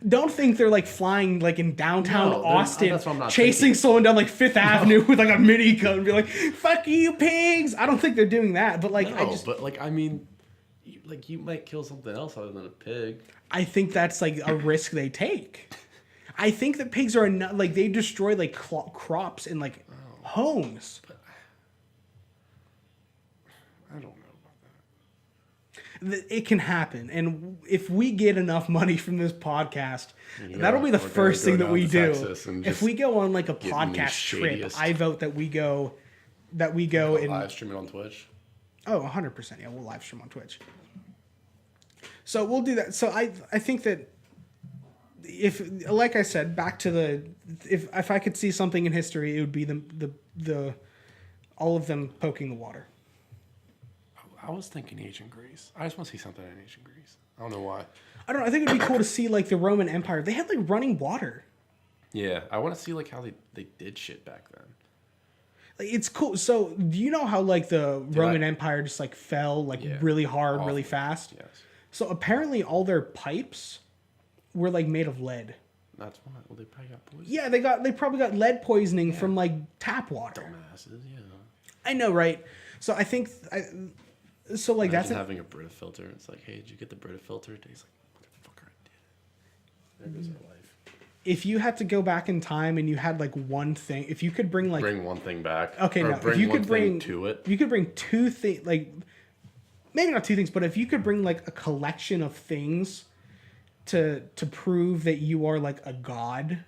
Don't think they're like flying like in downtown No, Austin, that's what I'm not chasing thinking. someone down like Fifth Avenue with like a minigun and be like, "Fuck you, pigs!" I don't think they're doing that, but like, no, but like I mean, you might kill something else other than a pig. I think that's like a risk they take. I think that pigs are enough, like they destroy like crops and like homes. I don't know about It can happen, and if we get enough money from this podcast, Yeah, that'll be the we're gonna first go thing that down we to do. Texas and If just we go on like a get in the podcast trip, shadiest- I vote that we go. And live stream it on Twitch. oh, 100%. Yeah, we'll live stream on Twitch. So we'll do that. So I think that if, like I said, back to the if I could see something in history, it would be the all of them poking the water. I was thinking ancient Greece. I just want to see something in ancient Greece. I don't know why. I don't know. I think it'd be cool to see like the Roman Empire. They had like running water. Yeah, I want to see like how they did shit back then. Like, it's cool. So do you know how like the Roman Empire just like fell like really hard, really fast? Yes. So apparently all their pipes were like made of lead. That's why. Well, they probably got poisoned. Yeah, they probably got lead poisoning from like tap water. Dumbasses, yeah. I know, right? So I think so like Imagine that's having a Brita filter. It's like, hey, did you get the Brita filter? He's like, motherfucker, I did it. There goes our life. if you had to go back in time and you had like one thing, if you could bring like Bring one thing back. okay, or no, bring if you one could bring thing to it. you could bring two things like maybe not two things, but if you could bring like a collection of things to prove that you are like a god.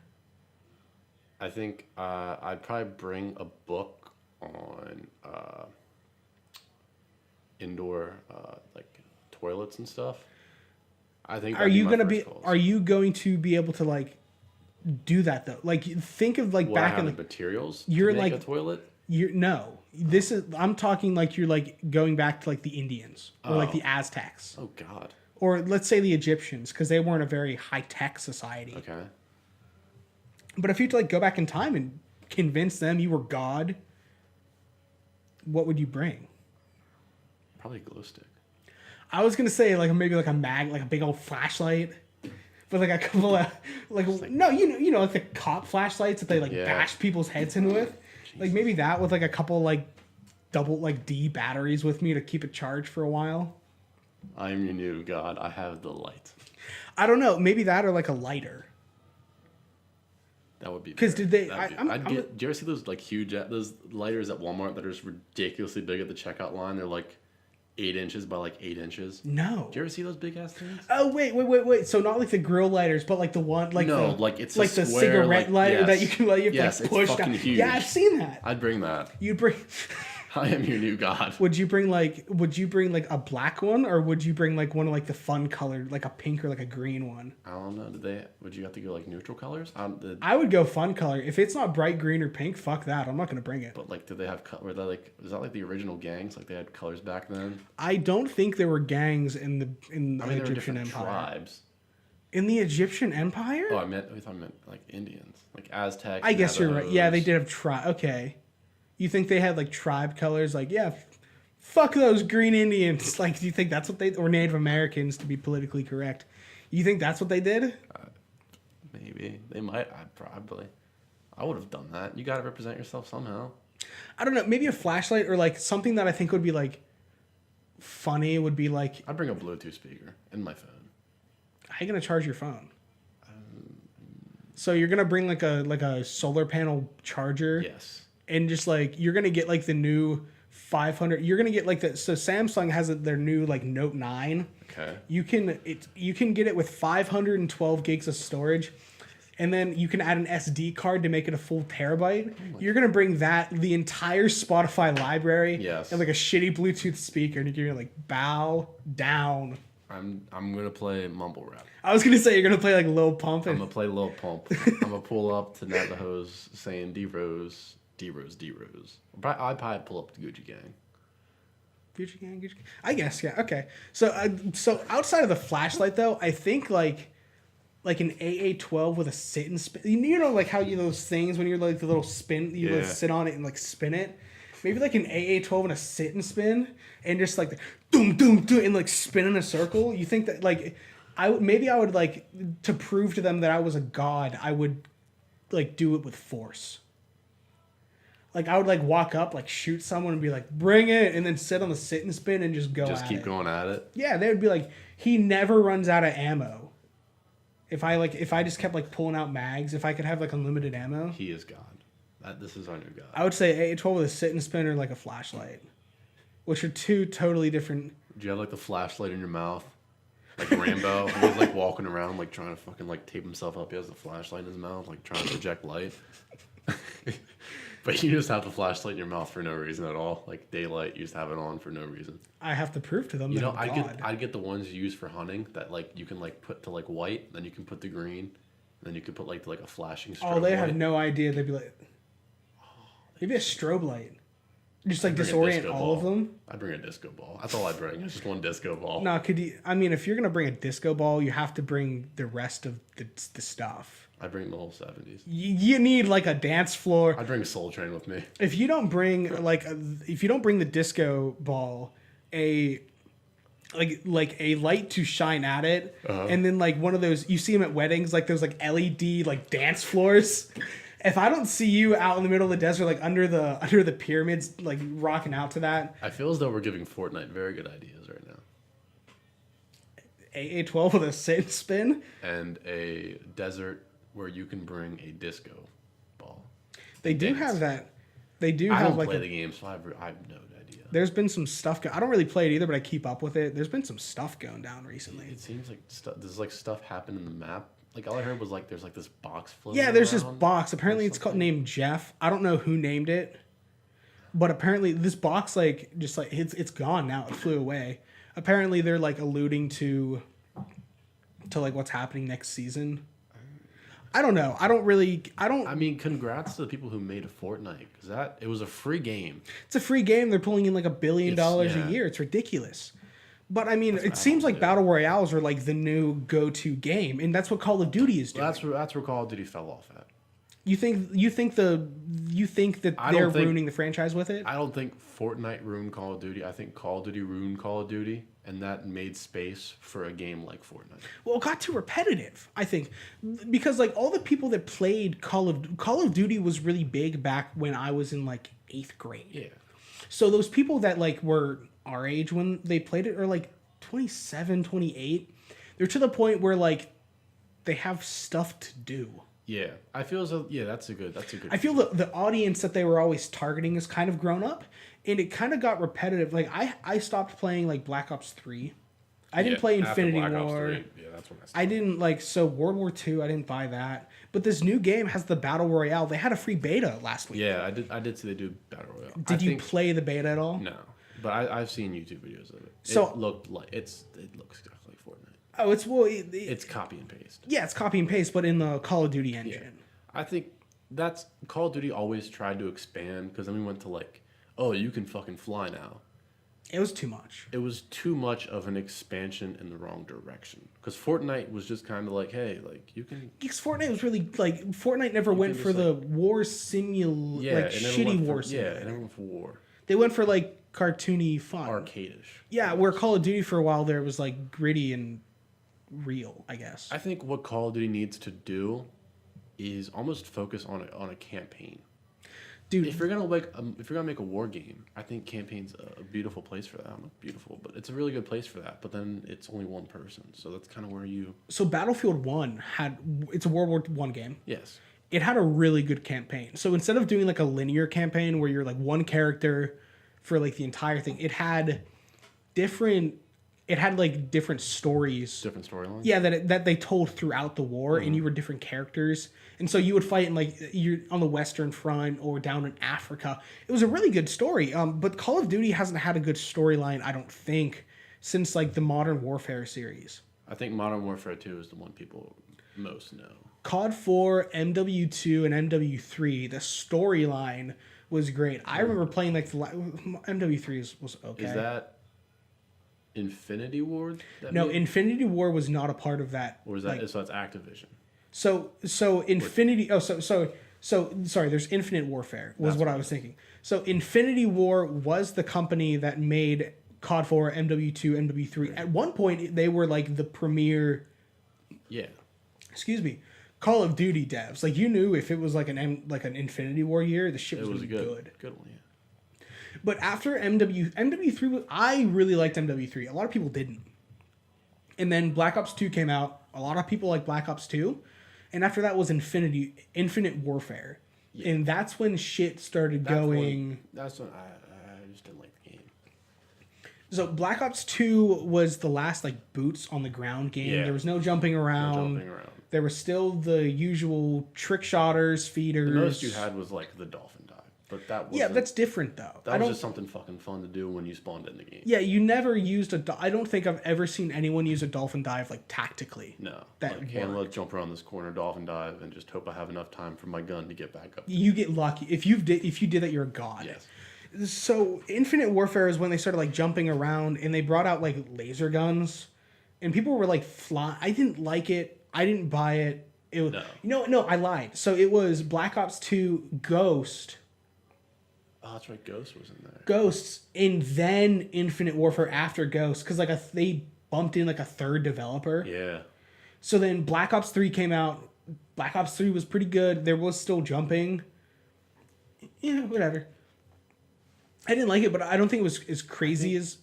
I think I'd probably bring a book on indoor like toilets and stuff. I think. Are you going to be able to like do that though? Like think of like Will back I have in the the materials you're to make like- a toilet? no. This is I'm talking like you're like going back to like the Indians or like Oh. the Aztecs. Oh God. Or let's say the Egyptians, because they weren't a very high tech society. Okay. But if you had to like go back in time and convince them you were God, what would you bring? Probably a glow stick. I was gonna say like maybe like like a big old flashlight, but like a couple of like no, you know like the cop flashlights that they like bash people's heads in with, like maybe that with like a couple like double like D batteries with me to keep it charged for a while. I am your new god. I have the light. I don't know, maybe that or like a lighter. That would be 'Cause did they- do you ever see those like huge those lighters at Walmart that are just ridiculously big at the checkout line? They're like 8 inches by like 8 inches. No. Do you ever see those big ass things? Oh wait! So not like the grill lighters, but like the one like No, the, like it's like a the square, cigarette like, lighter that yes. you can like you have Yes, to it's like, push fucking down. huge. Yeah, I've seen that. I'd bring that. You'd bring. I am your new god. Would you bring like a black one, or would you bring like one of like the fun colored, like a pink or like a green one? I don't know. Would you have to go like neutral colors? I would go fun color. If it's not bright green or pink, fuck that. I'm not gonna bring it. But like, did they have were they like? Is that like the original gangs? Like they had colors back then? I don't think there were gangs in the I mean, there were Egyptian different Empire. tribes. in the Egyptian Empire? Oh, I thought I meant like Indians, like Aztecs. I guess you're right. Yeah, they Navajos. did have tribe. Okay. You think they had like tribe colors? Like, yeah, fuck those green Indians. Like, do you think that's what they, or Native Americans to be politically correct? You think that's what they did? Maybe they might. I would have done that. You got to represent yourself somehow. I don't know. Maybe a flashlight or like something that I think would be like funny would be like, I'd bring a Bluetooth speaker in my phone. how you gonna charge your phone? So you're gonna bring like a solar panel charger? Yes. And just like you're gonna get like the new 500. You're gonna get like the so Samsung has their new like Note 9. Okay. You can get it with 512 gigs of storage, and then you can add an SD card to make it a full terabyte. You're gonna bring the entire Spotify library, Yes. and like a shitty Bluetooth speaker, and you're gonna like bow down. I'm gonna play mumble rap. I was gonna say you're gonna play like Lil Pump I'm and gonna play Lil Pump. I'm gonna pull up to Navajos saying D-Rose. I'd probably pull up the Gucci Gang. Gucci Gang. I guess, yeah. Okay. So outside of the flashlight though, I think like an AA-12 with a sit and spin. You know like how those things when you're like the little spin, you like sit on it and like spin it. Maybe like an AA-12 and a sit and spin, and just like the doom doom doom and like spin in a circle. You think that like I would like to prove to them that I was a god. I would like do it with force. Like I would like walk up, like shoot someone and be like, "Bring it," and then sit on the sit and spin and just go. Just at keep it. going at it. Yeah, they would be like, he never runs out of ammo. If I just kept like pulling out mags, if I could have like unlimited ammo, He is God. This is our new God. I would say A12 with a sit and spin or like a flashlight, which are two totally different. Do you have like the flashlight in your mouth? Like Rambo, and he's like walking around like trying to fucking like tape himself up. He has the flashlight in his mouth, like trying to project light. But you just have the flashlight in your mouth for no reason at all. Like daylight, you just have it on for no reason. I have to prove to them. You that know, I'm God. I'd get the ones you use for hunting that like you can like put to like white, then you can put the green, and then you can put like a flashing strobe. Oh, they light. have no idea. They'd be like, maybe a strobe light. Just like disorient all of them. I'd bring a disco ball. That's all I'd bring. It's just one disco ball. No, could you? I mean, if you're gonna bring a disco ball, you have to bring the rest of the stuff. I'd bring the whole 70s. You need like a dance floor. I'd bring a Soul Train with me. If you don't bring if you don't bring the disco ball, a a light to shine at it, and then like one of those you see them at weddings, like those like LED like dance floors. If I don't see you out in the middle of the desert, like under the pyramids, like rocking out to that, I feel as though we're giving Fortnite very good ideas right now. AA-12 with a spin, and a desert where you can bring a disco ball. They do have that. They do I have don't like play the game, so I have no idea. There's been some stuff. I don't really play it either, but I keep up with it. There's been some stuff going down recently. It seems like there's like stuff happen in the map. Like all I heard was like there's like this box floating. Yeah, there's this around box. Apparently, it's called named Jeff. I don't know who named it, but apparently this box like just like it's gone now. It flew away. Apparently, they're like alluding to like what's happening next season. I don't know. I mean, congrats to the people who made a Fortnite because it was a free game. It's a free game. They're pulling in like $1 billion a year. It's ridiculous. But I mean, it seems like battle royales are like the new go-to game, and that's what Call of Duty is doing. Well, that's where Call of Duty fell off at. You think that they're ruining the franchise with it? I don't think Fortnite ruined Call of Duty. I think Call of Duty ruined Call of Duty, and that made space for a game like Fortnite. Well, it got too repetitive, I think, because like all the people that played Call of Duty was really big back when I was in like 8th grade. Yeah. So those people that like were our age when they played it are like 27, 28. They're to the point where like they have stuff to do. Yeah, I feel as though that's a good. I feel the audience that they were always targeting is kind of grown up, and it kind of got repetitive. Like I stopped playing like Black Ops 3. I didn't play Infinity War. Yeah, that's when I didn't like World War II. I didn't buy that. But this new game has the Battle Royale. They had a free beta last week. Yeah, I did see they do Battle Royale. Did you play the beta at all? No, but I've seen YouTube videos of it. So it looks exactly like Fortnite. Oh, It's copy and paste. Yeah, it's copy and paste, but in the Call of Duty engine. Yeah. I think that's Call of Duty always tried to expand because then we went to like, oh, you can fucking fly now. It was too much. It was too much of an expansion in the wrong direction. Because Fortnite was just kind of like, hey, like you can. Because Fortnite was really like Fortnite never went for the war shitty war simulator. Yeah, it never went for war. They went for like cartoony fun, arcade-ish. Yeah, where Call of Duty for a while there was like gritty and real, I guess. I think what Call of Duty needs to do is almost focus on a campaign. Dude, if you're gonna make a war game, I think campaign's a beautiful place for that. Not beautiful, but it's a really good place for that. But then it's only one person, so that's kind of where you. So Battlefield 1 it's a World War I game. Yes. It had a really good campaign. So instead of doing like a linear campaign where you're like one character for like the entire thing, it had different stories. Different storylines? Yeah, that they told throughout the war, and you were different characters. And so you would fight in like you're on the Western Front or down in Africa. It was a really good story. But Call of Duty hasn't had a good storyline, I don't think, since like the Modern Warfare series. I think Modern Warfare 2 is the one people most know. COD 4, MW2, and MW3, the storyline was great. I remember playing like MW3 was okay. Is that Infinity Ward? Infinity War was not a part of that. Or is that so? That's Activision. So Infinity. Sorry. There's Infinite Warfare was what I was thinking. So Infinity War was the company that made COD 4, MW2, MW3. Right. At one point, they were like the premier. Yeah. Excuse me. Call of Duty devs. Like you knew if it was like an Infinity War year, the shit was gonna be good. Good one, yeah. But after MW3, I really liked MW3. A lot of people didn't. And then Black Ops 2 came out. A lot of people like Black Ops 2. And after that was Infinite Warfare. Yeah. And that's when shit started going. That's when I just didn't like the game. So Black Ops 2 was the last like boots on the ground game. Yeah. There was no jumping around. No jumping around. There were still the usual trick shotters, feeders. The most you had was like the dolphin dive, but that was Yeah, that's different though. that was just something fucking fun to do when you spawned in the game. Yeah, you never used I don't think I've ever seen anyone use a dolphin dive like tactically. No, That like, hey, let's jump around this corner, dolphin dive, and just hope I have enough time for my gun to get back up. You get lucky if you did that. You're a god. Yes. So Infinite Warfare is when they started like jumping around and they brought out like laser guns, and people were like flying. I didn't like it. I didn't buy it. It was no, I lied. So it was Black Ops 2 Ghost. Oh, that's right. Ghost was in there. Ghosts, and then Infinite Warfare after Ghost, because like they bumped in like a third developer. Yeah. So then Black Ops 3 came out. Black Ops 3 was pretty good. There was still jumping. Yeah, whatever. I didn't like it, but I don't think it was as crazy as.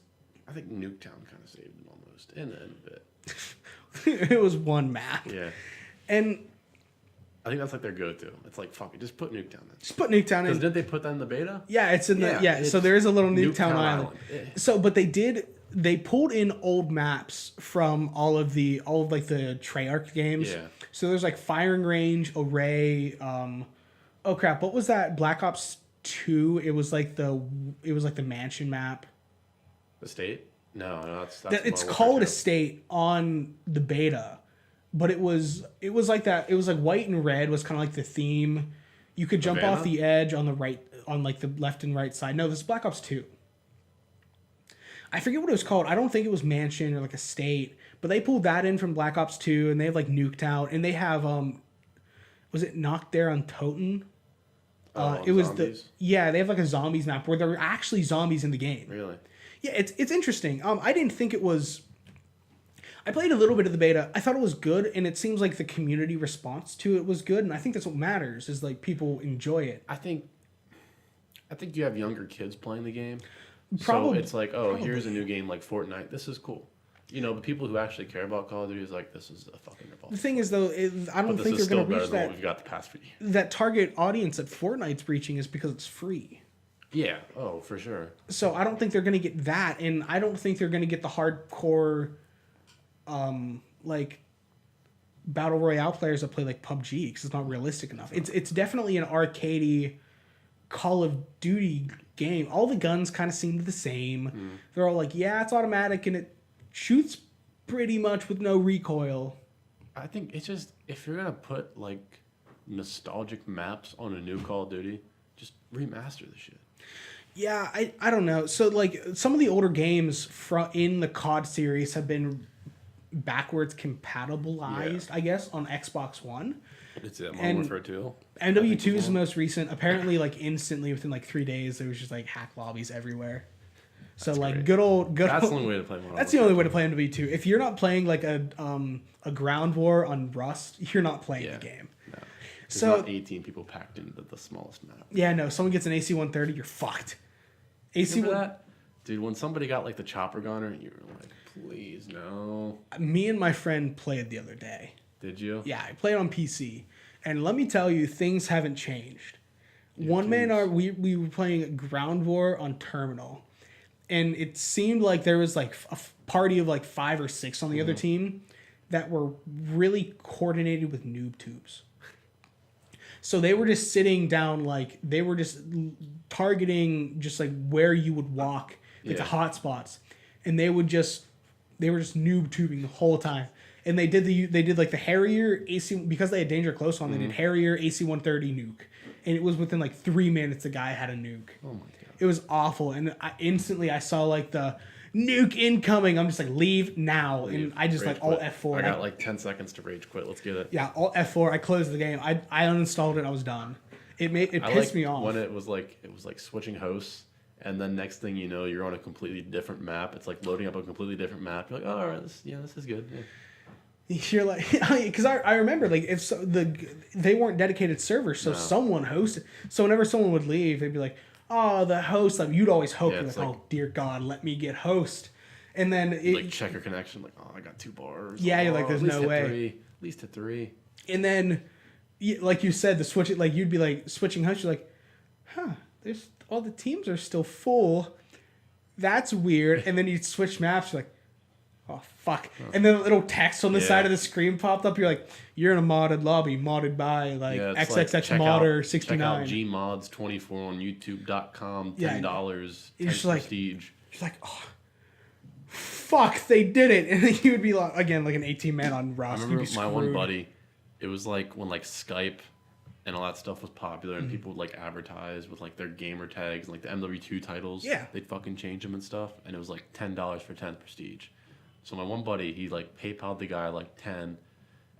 I think Nuketown kind of saved it almost in the end of it. It was one map. Yeah. And I think that's like their go-to. It's like, fuck it, just put Nuketown in. just put Nuketown in. Because didn't they put that in the beta? Yeah, it's in the Yeah, so there is a little Nuketown Nuketown Island. Yeah. So, but they pulled in old maps from all of like the Treyarch games. Yeah. So there's like Firing Range, Array. Oh crap! What was that? Black Ops 2. It was like the mansion map. The state? No, that's It's Modern called Warfare 2. Estate on the beta, but it was like that. It was like white and red was kind of like the theme. You could jump Havana? off the edge on the right, on like the left and right side. No, this is Black Ops 2. I forget what it was called. I don't think it was Mansion or like Estate, but they pulled that in from Black Ops 2, and they have like Nuketown, and they have was it Knocked There on Toten? It was zombies? they have like a zombies map where there were actually zombies in the game. Really? Yeah, it's interesting. I didn't think it was. I played a little bit of the beta. I thought it was good, and it seems like the community response to it was good, and I think that's what matters is like people enjoy it. I think you have younger kids playing the game. Probably, so it's like, here's a new game like Fortnite. This is cool. You know, but people who actually care about Call of Duty is like, this is a fucking ripoff. The thing is, though, I don't But think this is they're still going to better reach than what that we've got the past few years. that target audience that Fortnite's reaching is because it's free. Yeah. Oh, for sure. So I don't think they're going to get that, and I don't think they're going to get the hardcore, like, battle royale players that play like PUBG because it's not realistic enough. It's definitely an arcadey Call of Duty game. All the guns kind of seem the same. They're all like, yeah, it's automatic and it shoots pretty much with no recoil. I think it's just, if you're gonna put like nostalgic maps on a new Call of Duty, just remaster the shit. Yeah, I don't know. So like some of the older games in the COD series have been backwards compatibilized, I guess, on Xbox One. It's Modern Warfare 2. MW2 is the most recent. Apparently, like instantly within like 3 days, there was just like hack lobbies everywhere. So That's like great. good old. That's the only way to play Modern That's the Warfare only way to play MW2. If you're not playing like a ground war on Rust, you're not playing Yeah. the game. No. There's So not 18 people packed into the smallest map. yeah, no. Someone gets an AC-130, you're fucked. Remember that? Dude, when somebody got like the chopper gunner, you were like, please, no. Me and my friend played the other day. Did you? Yeah, I played on PC, and let me tell you, things haven't changed. Yeah, One man, geez. we were playing Ground War on Terminal, and it seemed like there was like a party of like 5 or 6 on the other team that were really coordinated with noob tubes. So they were just sitting down, like they were just targeting just like where you would walk, like the hot spots, and they were just noob tubing the whole time. And they did like the Harrier AC, because they had Danger Close on. They did Harrier AC-130 nuke, and it was within like 3 minutes the guy had a nuke. Oh my god. It was awful, and instantly I saw like the nuke incoming. I'm just like, leave now, and I just Rage like alt quit. F4. I got like 10 seconds to rage quit. Let's get it. Yeah, alt F4. I closed the game. I uninstalled it. I was done. It pissed me off. When it was like switching hosts, and then next thing you know, you're on a completely different map. It's like loading up a completely different map. You're like, oh, all right, this is good. Yeah. You're like, because I remember like they weren't dedicated servers, so someone hosted. So whenever someone would leave, they'd be like, oh, the host. Like you'd always hope, Yeah, like, it's like- oh dear God, let me get host. And then Like check your connection. Like, oh, I got 2 bars. Yeah, you're Oh, like, there's at least no hit way. 3. At least hit 3. And then, like you said, the switch. Like you'd be like switching hosts. You're like, huh? There's all the teams are still full. that's weird. And then you switch maps, you're like, oh, fuck. And then a little text on the side of the screen popped up. You're like, you're in a modded lobby, modded by like XXX modder 69. Check out Gmods24 on YouTube.com. $10. You're just prestige. You're like, oh, fuck, they did it. And then you would be like, again, like an 18-man on Rust. I remember my one buddy, it was like when like Skype and all that stuff was popular and people would like advertise with like their gamer tags and like the MW2 titles. Yeah. They'd fucking change them and stuff. And it was like $10 for 10 prestige. So my one buddy, he like PayPal'd the guy like 10,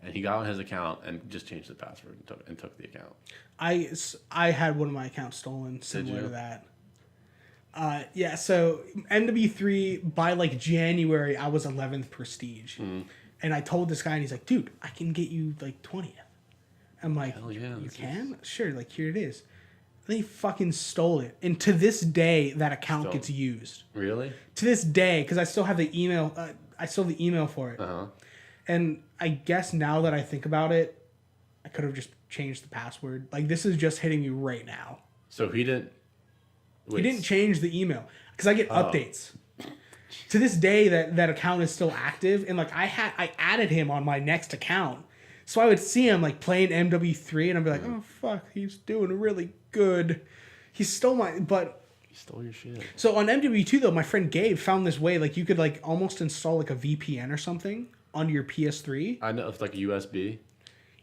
and he got on his account and just changed the password and took the account. I had one of my accounts stolen similar to that. Yeah, so MW3 by like January I was 11th prestige, and I told this guy and he's like, dude, I can get you like 20th. I'm like, hell yeah, you can? Sure, like here it is. They fucking stole it, and to this day that account gets used. Really? To this day, because I still have the email. I still have the email for it. And I guess now that I think about it, I could have just changed the password. Like, this is just hitting me right now. So he didn't... He didn't change the email. Because I get updates. To this day, that account is still active. And, like, I added him on my next account. So I would see him, like, playing MW3. And I'd be like, oh, fuck, he's doing really good. He stole my... But... Stole your shit. So on MW2 though, my friend Gabe found this way, like you could like almost install like a VPN or something onto your PS3. I know it's like a USB.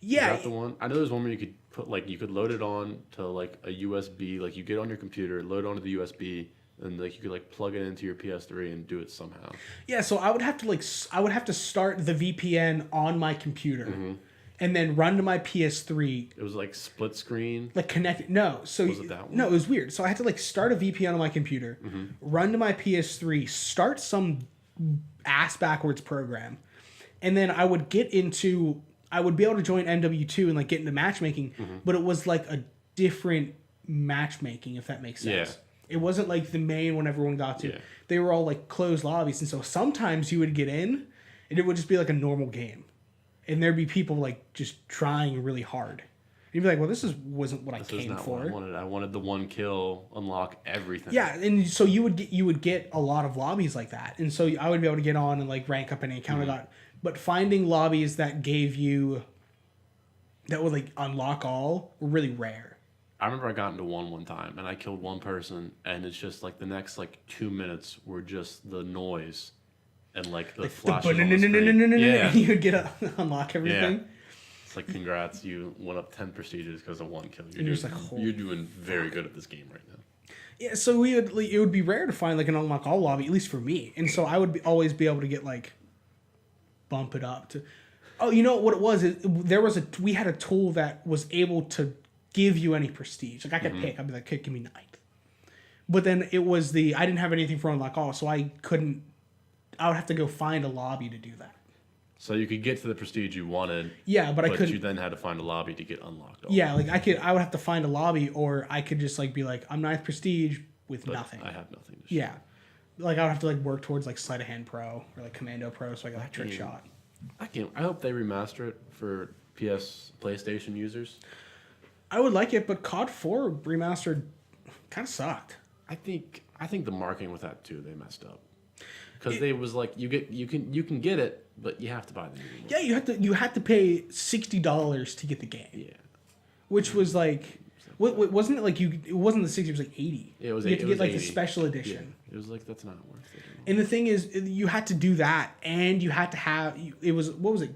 Yeah. Is that the one? I know there's one where you could put like you could load it on to like a USB, like you get on your computer, load it onto the USB, and like you could like plug it into your PS3 and do it somehow. Yeah, so I would have to start the VPN on my computer. And then run to my PS3. It was like split screen. Like connect. No, so was it that one? No, it was weird. So I had to like start a VPN on my computer, run to my PS3, start some ass backwards program, and then I would be able to join MW2 and like get into matchmaking, but it was like a different matchmaking, if that makes sense. Yeah. It wasn't like the main one everyone got to. Yeah. They were all like closed lobbies, and so sometimes you would get in, and it would just be like a normal game. And there'd be people like just trying really hard. You'd be like, "Well, wasn't what I came for." What I wanted the one kill, unlock everything. Yeah, and so you would get a lot of lobbies like that, and so I would be able to get on and like rank up any account I got. But finding lobbies that would like unlock all were really rare. I remember I got into one time and I killed one person, and it's just like the next like 2 minutes were just the noise. And like the flash on the screen. Yeah. You would get unlock everything. Yeah. It's like, congrats, you went up 10 prestiges because of one kill. You're doing very good at this game right now. Yeah, so it would be rare to find like an unlock all lobby, at least for me. And so I would always be able to get like bump it up to. Oh, you know what it was? We had a tool that was able to give you any prestige. Like I could pick. I'd be like, okay, give me 9th. But then it was I didn't have anything for unlock all, so I would have to go find a lobby to do that. So you could get to the prestige you wanted. Yeah, but I couldn't. But you then had to find a lobby to get unlocked. Yeah, like I would have to find a lobby, or I could just like be like, I'm 9th prestige with nothing. I have nothing to show. Yeah, like I would have to like work towards like sleight of hand pro or like commando pro, so I got like trick shot. I hope they remaster it for PlayStation users. I would like it, but COD 4 remastered kind of sucked. I think the marketing with that too, they messed up. Because they was like, you can get it, but you have to buy the new one. Yeah, you had to pay $60 to get the game. Yeah, which was like, wasn't it like it wasn't the 60, it was like 80. It was. You had to get like 80. the special edition. Yeah. It was like, that's not worth it. And the thing is, you had to do that, and you had to have it was what was it?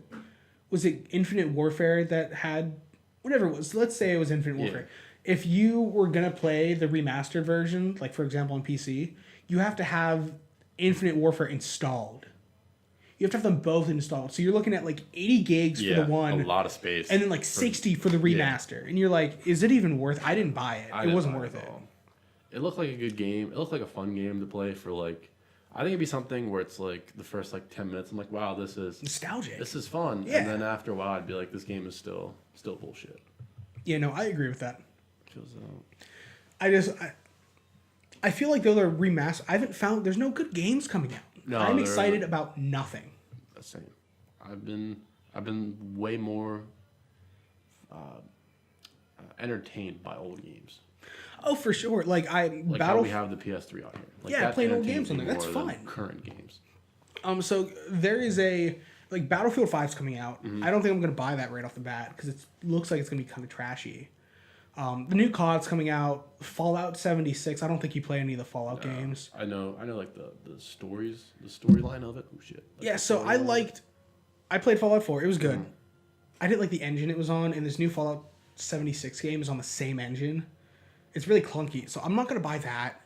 Was it Infinite Warfare that had whatever it was? Let's say it was Infinite Warfare. Yeah. If you were gonna play the remastered version, like for example on PC, you have to have Infinite Warfare installed. You have to have them both installed. So you're looking at like 80 gigs for the one. A lot of space. And then like 60 for the remaster. Yeah. And you're like, is it even worth it? I didn't buy it. It wasn't worth it. It looked like a good game. It looked like a fun game to play for like, I think it'd be something where it's like the first like 10 minutes, I'm like, wow, this is nostalgic. This is fun. Yeah. And then after a while, I'd be like, this game is still bullshit. Yeah, no, I agree with that. Feels I feel like though they're remastered, I haven't found there's no good games coming out. No, I'm excited about nothing. The same. I've been way more entertained by old games. Oh, for sure. Like Like how we have the PS3 out here. Like Yeah, that playing old entertains games on me there. That's more than fine. Current games. So there is a like Battlefield 5's coming out. Mm-hmm. I don't think I'm gonna buy that right off the bat because it looks like it's gonna be kind of trashy. The new COD's coming out. Fallout 76. I don't think you play any of the Fallout games. I know like the storyline of it. Oh shit. Like Yeah, the so I played Fallout 4. It was good. I didn't like the engine it was on, and this new Fallout 76 game is on the same engine. It's really clunky, so I'm not gonna buy that.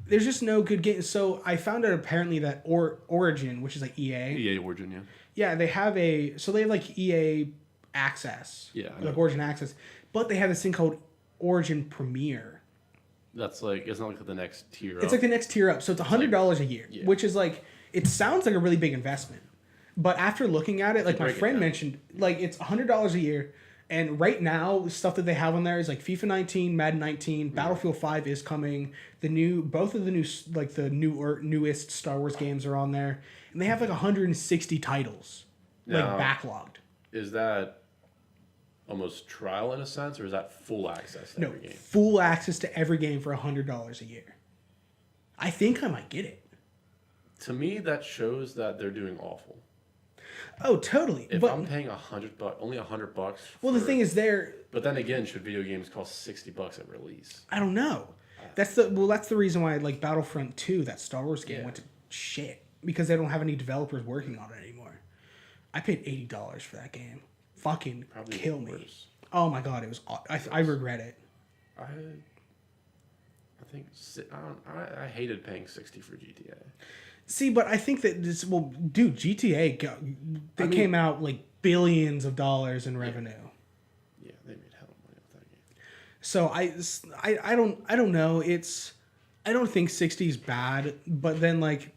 There's just no good game. So I found out apparently that Origin, which is like EA. EA Origin, yeah. Yeah, they have like EA Access. Yeah, I like know. Origin Access, but they have this thing called Origin Premier. That's like it's not like the next tier. It's like the next tier up, so it's $100 a year, yeah. which is like it sounds like a really big investment, but after looking at it, like my break it friend down. mentioned, like it's $100 a year, and right now stuff that they have on there is like FIFA 19, Madden 19, Battlefield 5 is coming. Both of the newest Star Wars games are on there, and they have like 160 titles, like Now- backlogged. Is that almost trial in a sense, or is that full access to No, every game? full access to every game for $100 a year. I think I might get it. To me, that shows that they're doing awful. Oh, totally. If but I'm paying $100, only $100. well, the thing is, But then again, should video games cost $60 at release? I don't know. That's the reason why like Battlefront 2, that Star Wars game, Yeah. went to shit because they don't have any developers working on it anymore. I paid $80 for that game. Fucking Probably kill me. worse. Oh my god, it was. I regret it. I think I hated paying $60 for GTA. See, but I think that this dude, GTA came out like billions of dollars in revenue. Yeah, they made hell of money off that game. So I don't know. I don't think 60 is bad, but then like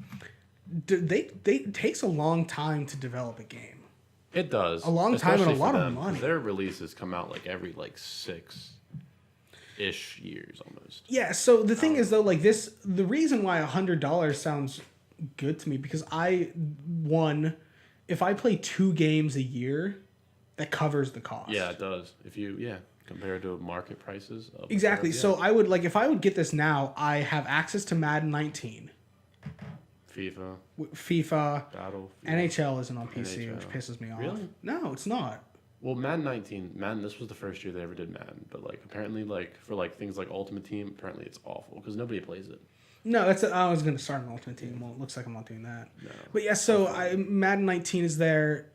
it takes a long time to develop a game. It does. A long time and a especially for lot of them, 'cause money. Their releases come out like every 6-ish years almost. Yeah. So the thing is though, like the reason why $100 sounds good to me because if I play 2 games a year, that covers the cost. Yeah, it does. If you compared to market prices. Exactly. Yeah. So I would like if I would get this now, I have access to Madden 19, FIFA, Battlefield. NHL isn't on PC, which NHL. pisses me off. Really? No, it's not. Well, Madden 19, this was the first year they ever did Madden, but like apparently like for like things like Ultimate Team, apparently it's awful because nobody plays it. No, I was gonna start an Ultimate Team. Well, it looks like I'm not doing that. No. But yeah, so Madden 19 is there.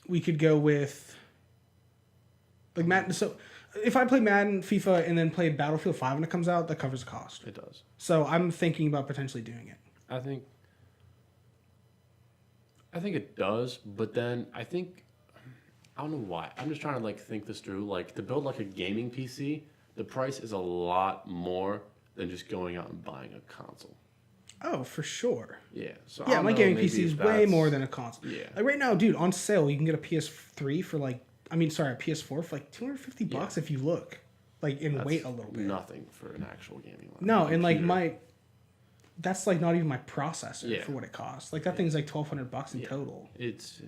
We could go with like Madden. So if I play Madden, FIFA, and then play Battlefield 5 when it comes out, that covers the cost. It does. So I'm thinking about potentially doing it. I think it does, but then I don't know why. I'm just trying to like think this through. Like to build like a gaming PC, the price is a lot more than just going out and buying a console. Oh, for sure. Yeah. So Yeah, I don't my know, gaming maybe PC is if way that's- more than a console. Yeah. Like right now, dude, on sale you can get a PS3 for like, a PS4 for like $250 if you look, like that's wait a little bit. Nothing for an actual gaming laptop. No, and like Computer. that's like not even my processor Yeah. for what it costs. Like that thing's like $1,200 in total. It's.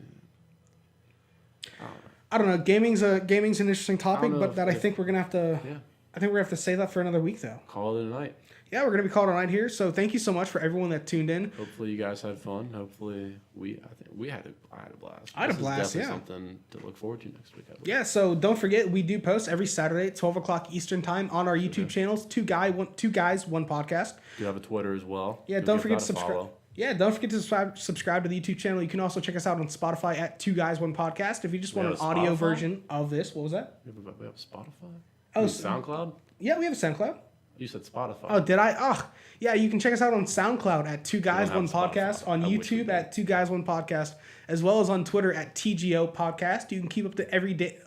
I don't know. I don't know. Gaming's an interesting topic, know but if- that I think we're gonna have to. Yeah. I think we're gonna have to save that for another week, though. Call it a night. Yeah, we're gonna be called a night here. So thank you so much for everyone that tuned in. Hopefully you guys had fun. Hopefully I had a blast. I had a This is blast, definitely yeah. Something to look forward to next week. I believe. Yeah, so don't forget we do post every Saturday at 12 o'clock Eastern time on our YouTube channels. Two guys, one podcast. You have a Twitter as well. Yeah, Go don't give forget that to a subscribe. follow. Yeah, don't forget to subscribe to the YouTube channel. You can also check us out on Spotify at Two Guys One Podcast. If you just We want an have a audio Spotify? version of this, what was that? We have Spotify. Oh, You SoundCloud. Yeah, we have a SoundCloud. You said Spotify. Oh, did I? Oh, yeah. You can check us out on SoundCloud at Two Guys don't One have Podcast, Spotify. on I wish we YouTube did. at Two Guys One Podcast, as well as on Twitter at TGO Podcast. You can keep up to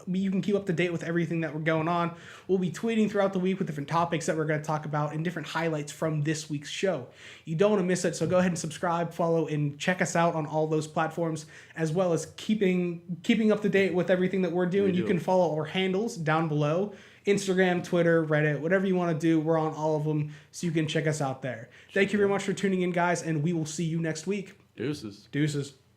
You can keep up to date with everything that we're going on. We'll be tweeting throughout the week with different topics that we're going to talk about and different highlights from this week's show. You don't want to miss it, so go ahead and subscribe, follow, and check us out on all those platforms, as well as keeping up to date with everything that we're doing. You can follow our handles down below. Instagram, Twitter, Reddit, whatever you want to do, we're on all of them, so you can check us out there. Thank you very much for tuning in, guys, and we will see you next week. Deuces. Deuces.